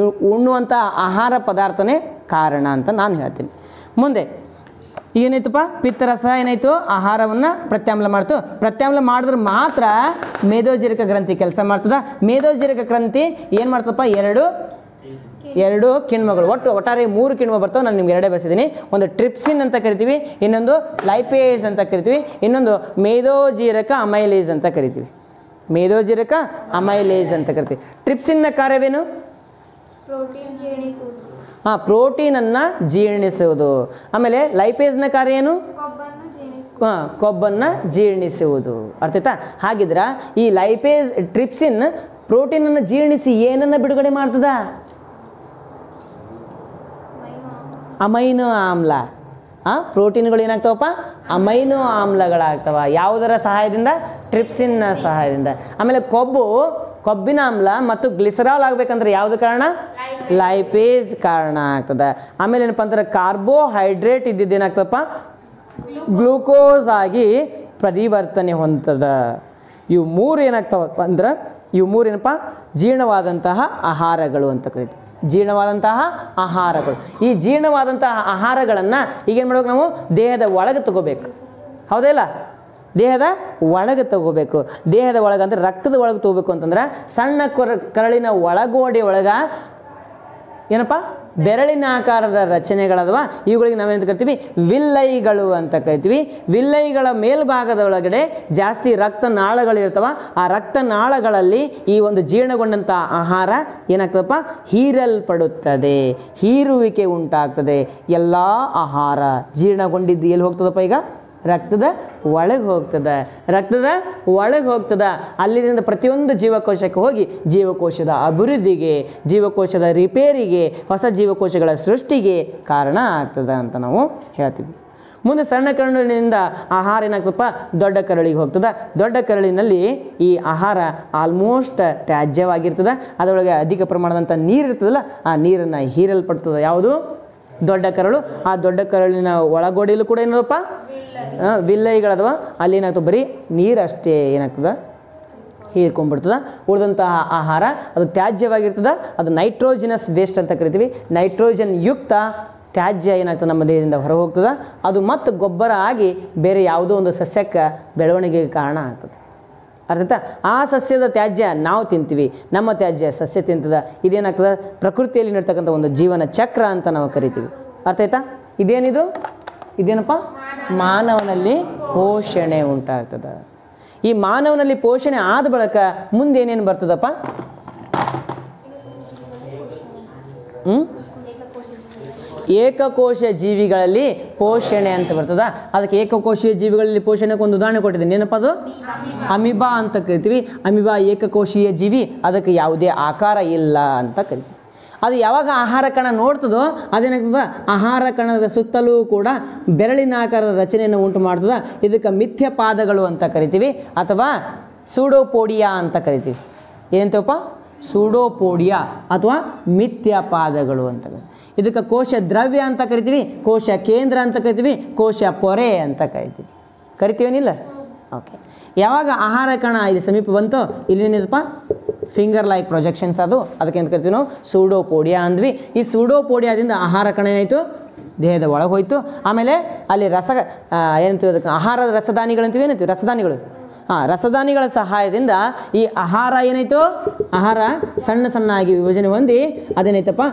ಉಣ್ಣುವಂಥ ಆಹಾರ ಪದಾರ್ಥನೇ ಕಾರಣ ಅಂತ ನಾನು ಹೇಳ್ತೀನಿ. ಮುಂದೆ ಏನಾಯ್ತಪ್ಪ? ಪಿತ್ತರಸ ಏನಾಯಿತು? ಆಹಾರವನ್ನು ಪ್ರತ್ಯಾಮ್ಲ ಮಾಡ್ತು. ಪ್ರತ್ಯಾಮ್ಲ ಮಾಡಿದ್ರೆ ಮಾತ್ರ ಮೇದೋಜೀರಕ ಗ್ರಂಥಿ ಕೆಲಸ ಮಾಡ್ತದ. ಮೇದೋಜೀರಕ ಗ್ರಂಥಿ ಏನು ಮಾಡ್ತದಪ್ಪ? ಎರಡು ಕಿಣ್ವಗಳು, ಒಟ್ಟಾರೆ 3 ಕಿಣ್ವ ಬರ್ತವೆ. ನಾನು ನಿಮ್ಗೆ 2 ಬರೆಸಿದ್ದೀನಿ. ಒಂದು ಟ್ರಿಪ್ಸಿನ್ ಅಂತ ಕರಿತೀವಿ, ಇನ್ನೊಂದು ಲೈಪೇಸ್ ಅಂತ ಕರಿತೀವಿ, ಇನ್ನೊಂದು ಮೇದೋಜೀರಕ ಅಮೈಲೇಸ್ ಅಂತ ಕರಿತೀವಿ. ಮೇದೋಜೀರಕ ಅಮೈಲೇಸ್ ಅಂತ ಕರಿತೀವಿ. ಟ್ರಿಪ್ಸಿನ್ನ ಕಾರ್ಯವೇನು? ಪ್ರೋಟೀನನ್ನು ಜೀರ್ಣಿಸುವುದು. ಆಮೇಲೆ ಲೈಪೇಸ್ನ ಕಾರ್ಯ ಏನು? ಕೊಬ್ಬನ್ನು ಜೀರ್ಣಿಸುವುದು. ಅರ್ಥ ಆಯ್ತಾ? ಹಾಗಿದ್ರೆ ಈ ಲೈಪೇಸ್ ಟ್ರಿಪ್ಸಿನ್ ಪ್ರೋಟೀನನ್ನು ಜೀರ್ಣಿಸಿ ಏನನ್ನು ಬಿಡುಗಡೆ ಮಾಡ್ತದ? ಅಮೈನೋ ಆಮ್ಲ. ಪ್ರೋಟೀನ್ಗಳು ಏನಾಗ್ತಾವಪ್ಪ? ಅಮೈನೋ ಆಮ್ಲಗಳಾಗ್ತವ. ಯಾವುದರ ಸಹಾಯದಿಂದ? ಟ್ರಿಪ್ಸಿನ್ನ ಸಹಾಯದಿಂದ. ಆಮೇಲೆ ಕೊಬ್ಬಿನ ಆಮ್ಲ ಮತ್ತು ಗ್ಲಿಸರಾಲ್ ಆಗಬೇಕಂದ್ರೆ ಯಾವುದು ಕಾರಣ? ಲೈಪೇಸ್ ಕಾರಣ ಆಗ್ತದೆ. ಆಮೇಲೆ ಏನಪ್ಪ ಅಂದ್ರೆ ಕಾರ್ಬೋಹೈಡ್ರೇಟ್ ಇದ್ದಿದ್ದೇನಾಗ್ತದಪ್ಪ? ಗ್ಲೂಕೋಸ್ ಆಗಿ ಪರಿವರ್ತನೆ ಹೊಂದದ. ಇವು 3 ಏನಾಗ್ತಾವಪ್ಪ ಅಂದ್ರೆ, ಇವು 3 ಏನಪ್ಪ? ಜೀರ್ಣವಾದಂತಹ ಆಹಾರಗಳು ಅಂತ ಕರಿತೀವಿ. ಜೀರ್ಣವಾದಂತಹ ಆಹಾರಗಳು. ಈ ಜೀರ್ಣವಾದಂತಹ ಆಹಾರಗಳನ್ನು ಈಗೇನು ಮಾಡ್ಬೇಕು? ನಾವು ದೇಹದ ಒಳಗೆ ತಗೋಬೇಕು. ಹೌದಲ್ಲ? ದೇಹದ ಒಳಗೆ ತಗೋಬೇಕು. ದೇಹದ ಒಳಗೆ ಅಂದರೆ ರಕ್ತದ ಒಳಗೆ ತಗೋಬೇಕು ಅಂತಂದ್ರೆ ಸಣ್ಣ ಕರಳಿನ ಒಳಗೋಡೆ ಒಳಗೆ ಏನಪ್ಪ? ಬೆರಳಿನ ಆಕಾರದ ರಚನೆಗಳದವ. ಇವುಗಳಿಗೆ ನಾವೇನು ಕರಿತೀವಿ? ವಿಲ್ಲೈಗಳು ಅಂತ ಕರಿತೀವಿ. ವಿಲ್ಲೈಗಳ ಮೇಲ್ಭಾಗದ ಒಳಗಡೆ ಜಾಸ್ತಿ ರಕ್ತನಾಳಗಳಿರ್ತವ. ಆ ರಕ್ತನಾಳಗಳಲ್ಲಿ ಈ ಒಂದು ಜೀರ್ಣಗೊಂಡಂಥ ಆಹಾರ ಏನಾಗ್ತದಪ್ಪ? ಹೀರಲ್ಪಡುತ್ತದೆ, ಹೀರುವಿಕೆ ಉಂಟಾಗ್ತದೆ. ಎಲ್ಲ ಆಹಾರ ಜೀರ್ಣಗೊಂಡಿದ್ದು ಎಲ್ಲಿ ಹೋಗ್ತದಪ್ಪ? ಈಗ ರಕ್ತದ ಒಳಗೆ ಹೋಗ್ತದೆ. ರಕ್ತದ ಒಳಗೆ ಹೋಗ್ತದೆ. ಅಲ್ಲಿಂದ ಪ್ರತಿಯೊಂದು ಜೀವಕೋಶಕ್ಕೆ ಹೋಗಿ ಜೀವಕೋಶದ ಅಭಿವೃದ್ಧಿಗೆ, ಜೀವಕೋಶದ ರಿಪೇರಿಗೆ, ಹೊಸ ಜೀವಕೋಶಗಳ ಸೃಷ್ಟಿಗೆ ಕಾರಣ ಆಗ್ತದೆ ಅಂತ ನಾವು ಹೇಳ್ತೀವಿ. ಮುಂದೆ ಸಣ್ಣ ಕರಳಿನಿಂದ ಆಹಾರ ಏನಾಗ್ತದಪ್ಪ? ದೊಡ್ಡ ಕರಳಿಗೆ ಹೋಗ್ತದೆ. ದೊಡ್ಡ ಕರಳಿನಲ್ಲಿ ಈ ಆಹಾರ ಆಲ್ಮೋಸ್ಟ್ ತ್ಯಾಜ್ಯವಾಗಿರ್ತದೆ. ಅದರೊಳಗೆ ಅಧಿಕ ಪ್ರಮಾಣದಂಥ ನೀರು ಇರ್ತದಲ್ಲ, ಆ ನೀರನ್ನು ಹೀರಲ್ಪಡ್ತದೆ. ಯಾವುದು? ದೊಡ್ಡ ಕರಳು. ಆ ದೊಡ್ಡ ಕರಳಿನ ಒಳಗೋಡೆಯಲ್ಲೂ ಕೂಡ ಏನದಪ್ಪ? ವಿಲ್ಲೈಗಳದವ. ಅಲ್ಲಿ ಏನಾಗ್ತದೆ? ಬರೀ ನೀರಷ್ಟೇ ಏನಾಗ್ತದೆ? ಹೀರ್ಕೊಂಡ್ಬಿಡ್ತದೆ. ಉಳಿದಂತಹ ಆಹಾರ ಅದು ತ್ಯಾಜ್ಯವಾಗಿರ್ತದೆ. ಅದು ನೈಟ್ರೋಜಿನಸ್ ವೇಸ್ಟ್ ಅಂತ ಕರಿತೀವಿ. ನೈಟ್ರೋಜನ್ ಯುಕ್ತ ತ್ಯಾಜ್ಯ ಏನಾಗ್ತದೆ? ನಮ್ಮ ದೇಹದಿಂದ ಹೊರ ಹೋಗ್ತದೆ. ಅದು ಮತ್ತು ಗೊಬ್ಬರ ಆಗಿ ಬೇರೆ ಯಾವುದೋ ಒಂದು ಸಸ್ಯಕ್ಕೆ ಬೆಳವಣಿಗೆಗೆ ಕಾರಣ ಆಗ್ತದೆ. ಅರ್ಥಾಯ್ತಾ? ಆ ಸಸ್ಯದ ತ್ಯಾಜ್ಯ ನಾವು ತಿಂತೀವಿ, ನಮ್ಮ ತ್ಯಾಜ್ಯ ಸಸ್ಯ ತಿಂತದ. ಇದೇನಾಗ್ತದೆ? ಪ್ರಕೃತಿಯಲ್ಲಿ ನಡ್ತಕ್ಕಂಥ ಒಂದು ಜೀವನ ಚಕ್ರ ಅಂತ ನಾವು ಕರಿತೀವಿ. ಅರ್ಥ ಆಯ್ತಾ? ಇದೇನಪ್ಪ? ಮಾನವನಲ್ಲಿ ಪೋಷಣೆ ಉಂಟಾಗ್ತದೆ. ಈ ಮಾನವನಲ್ಲಿ ಪೋಷಣೆ ಆದ ಬಳಿಕ ಮುಂದೆ ಏನೇನು ಬರ್ತದಪ್ಪ? ಏಕಕೋಶ ಜೀವಿಗಳಲ್ಲಿ ಪೋಷಣೆ ಅಂತ ಬರ್ತದ. ಅದಕ್ಕೆ ಏಕಕೋಶೀಯ ಜೀವಿಗಳಲ್ಲಿ ಪೋಷಣೆಗೆ ಒಂದು ಉದಾಹರಣೆ ಕೊಟ್ಟಿದ್ದೀನಿ. ಏನಪ್ಪ ಅದು? ಅಮಿಬಾ ಅಂತ ಕರಿತೀವಿ. ಅಮಿಬಾ ಏಕಕೋಶೀಯ ಜೀವಿ, ಅದಕ್ಕೆ ಯಾವುದೇ ಆಕಾರ ಇಲ್ಲ ಅಂತ ಕರಿತೀವಿ. ಅದು ಯಾವಾಗ ಆಹಾರ ಕಣ ನೋಡ್ತದೋ ಅದೇನಾಗ್ತದ? ಆಹಾರ ಕಣದ ಸುತ್ತಲೂ ಕೂಡ ಬೆರಳಿನ ಆಕಾರದ ರಚನೆಯನ್ನು ಉಂಟು ಮಾಡ್ತದ. ಇದಕ್ಕೆ ಮಿಥ್ಯಪಾದಗಳು ಅಂತ ಕರಿತೀವಿ, ಅಥವಾ ಸೂಡೋಪೋಡಿಯಾ ಅಂತ ಕರಿತೀವಿ. ಏನಂತಪ್ಪ? ಸೂಡೋಪೋಡಿಯಾ ಅಥವಾ ಮಿಥ್ಯಪಾದಗಳು ಅಂತ. ಇದಕ್ಕೆ ಕೋಶ ದ್ರವ್ಯ ಅಂತ ಕರಿತೀವಿ, ಕೋಶ ಕೇಂದ್ರ ಅಂತ ಕರಿತೀವಿ, ಕೋಶ ಪೊರೆ ಅಂತ ಕರಿತೀವೇನಿಲ್ಲ? ಓಕೆ. ಯಾವಾಗ ಆಹಾರ ಕಣ ಇಲ್ಲಿ ಸಮೀಪ ಬಂತೋ ಇಲ್ಲೇನಿದಪ್ಪ? Finger like projections. ಅದಕ್ಕೆ ಅಂತ ಕರಿತೀವಿ ನಾವು ಸೂಡೋಪೋಡಿಯಾ ಅಂದ್ವಿ. ಈ ಸೂಡೋಪೋಡಿಯಾದಿಂದ ಆಹಾರ ಕಣ ಏನಾಯಿತು? ದೇಹದ ಒಳಗೆ ಹೋಯ್ತು. ಆಮೇಲೆ ಅಲ್ಲಿ ಏನಂತೀವಿ? ಅದಕ್ಕೆ ಆಹಾರದ ರಸದಾನಿಗಳಂತೀವಿ. ಏನಂತೀವಿ? ರಸದಾನಿಗಳು. ರಸದಾನಿಗಳ ಸಹಾಯದಿಂದ ಈ ಆಹಾರ ಏನಾಯಿತು, ಆಹಾರ ಸಣ್ಣ ಸಣ್ಣ ಆಗಿ ವಿಭಜನೆ ಹೊಂದಿ ಅದೇನಾಯ್ತಪ್ಪ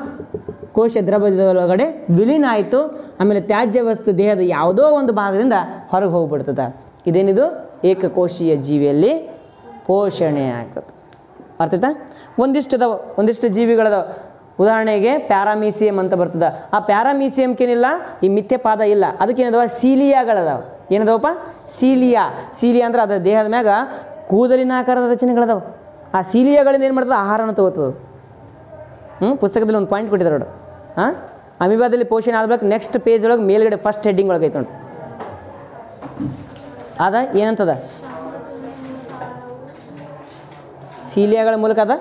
ಕೋಶ ದ್ರವ್ಯದೊಳಗಡೆ ವಿಲೀನ ಆಯಿತು. ಆಮೇಲೆ ತ್ಯಾಜ್ಯ ವಸ್ತು ದೇಹದ ಯಾವುದೋ ಒಂದು ಭಾಗದಿಂದ ಹೊರಗೆ ಹೋಗ್ಬಿಡ್ತದೆ. ಇದೇನಿದು ಏಕಕೋಶೀಯ ಜೀವಿಯಲ್ಲಿ ಪೋಷಣೆ ಆಗ್ತದೆ. ಅರ್ಥಾಯ್ತಾ? ಒಂದಿಷ್ಟು ಜೀವಿಗಳದ ಉದಾಹರಣೆಗೆ ಪ್ಯಾರಾಮೀಸಿಯಂ ಅಂತ ಬರ್ತದೆ. ಆ ಪ್ಯಾರಾಮೀಸಿಯಮ್ಗೇನಿಲ್ಲ ಈ ಮಿಥ್ಯ ಪಾದ ಇಲ್ಲ, ಅದಕ್ಕೇನದವ ಸೀಲಿಯಾಗಳದಾವ. ಏನದವಪ್ಪ? ಸೀಲಿಯಾ ಅಂದ್ರೆ ಅದರ ದೇಹದ ಮ್ಯಾಗ ಕೂದಲಿನ ಆಕಾರದ ರಚನೆಗಳದಾವ. ಆ ಸೀಲಿಯಾಗಳಿಂದ ಏನು ಮಾಡ್ತದೆ, ಆಹಾರನ ತಗೋತದೆ. ಪುಸ್ತಕದಲ್ಲಿ ಒಂದು ಪಾಯಿಂಟ್ ಕೊಟ್ಟಿದ್ದಾರೆ ನೋಡು. ಅಮೀಬಾದಲ್ಲಿ ಪೋಷಣೆ ಆದ್ಬೇಕು ನೆಕ್ಸ್ಟ್ ಪೇಜ್ ಒಳಗೆ ಮೇಲ್ಗಡೆ ಫಸ್ಟ್ ಹೆಡ್ಡಿಂಗ್ ಒಳಗೆ ಐತೆ ನೋಡಿ. ಅದ ಏನಂತದ? ಸೀಲಿಯಾಗಳ ಮೂಲಕ ಅದ,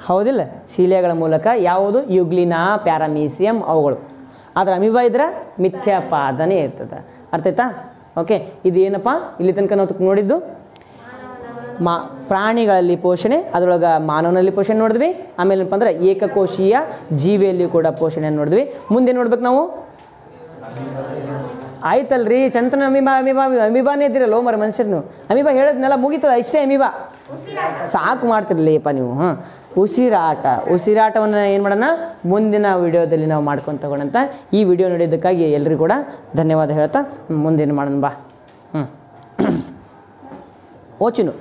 ಹೌದಿಲ್ಲ? ಸೀಲಿಯಾಗಳ ಮೂಲಕ ಯಾವುದು? ಯುಗ್ಲಿನಾ, ಪ್ಯಾರಾಮೀಸಿಯಂ ಅವುಗಳು. ಆದರೆ ಅಮೀಬಾ ಇದ್ರೆ ಮಿಥ್ಯಾಪಾದನೆ ಇರ್ತದೆ. ಅರ್ಥ ಆಯ್ತಾ? ಓಕೆ, ಇದು ಏನಪ್ಪ ಇಲ್ಲಿ ತನಕ ನಾವು ನೋಡಿದ್ದು ಪ್ರಾಣಿಗಳಲ್ಲಿ ಪೋಷಣೆ, ಅದರೊಳಗೆ ಮಾನವನಲ್ಲಿ ಪೋಷಣೆ ನೋಡಿದ್ವಿ. ಆಮೇಲೆ ಏನಪ್ಪ ಅಂದ್ರೆ ಏಕಕೋಶೀಯ ಜೀವಿಯಲ್ಲಿ ಕೂಡ ಪೋಷಣೆ ನೋಡಿದ್ವಿ. ಮುಂದೆ ನೋಡ್ಬೇಕು ನಾವು. ಆಯ್ತಲ್ರಿ, ಚಂದ್ರನ ಅಮೀಬಾನೇ ಇದ್ದೀರಲ್ಲ ಮರ ಮನುಷ್ಯರು. ಅಮೀಬಾ ಹೇಳೋದ್ನೆಲ್ಲ ಮುಗಿತದ, ಇಷ್ಟೇ ಅಮೀಬಾ ಸಾಕು ಮಾಡ್ತಿರ್ಲಿಪ್ಪ ನೀವು. ಉಸಿರಾಟವನ್ನು ಏನು ಮಾಡೋಣ, ಮುಂದಿನ ವಿಡಿಯೋದಲ್ಲಿ ನಾವು ಮಾಡ್ಕೊಂಡು ತಗೊಳ್ಳೋಂಥ. ಈ ವಿಡಿಯೋ ನೋಡಿದ್ದಕ್ಕಾಗಿ ಎಲ್ರಿಗೂ ಕೂಡ ಧನ್ಯವಾದ ಹೇಳ್ತಾ ಮುಂದೇನು ಮಾಡೋಣ ಬಾ. ಓಚಿನು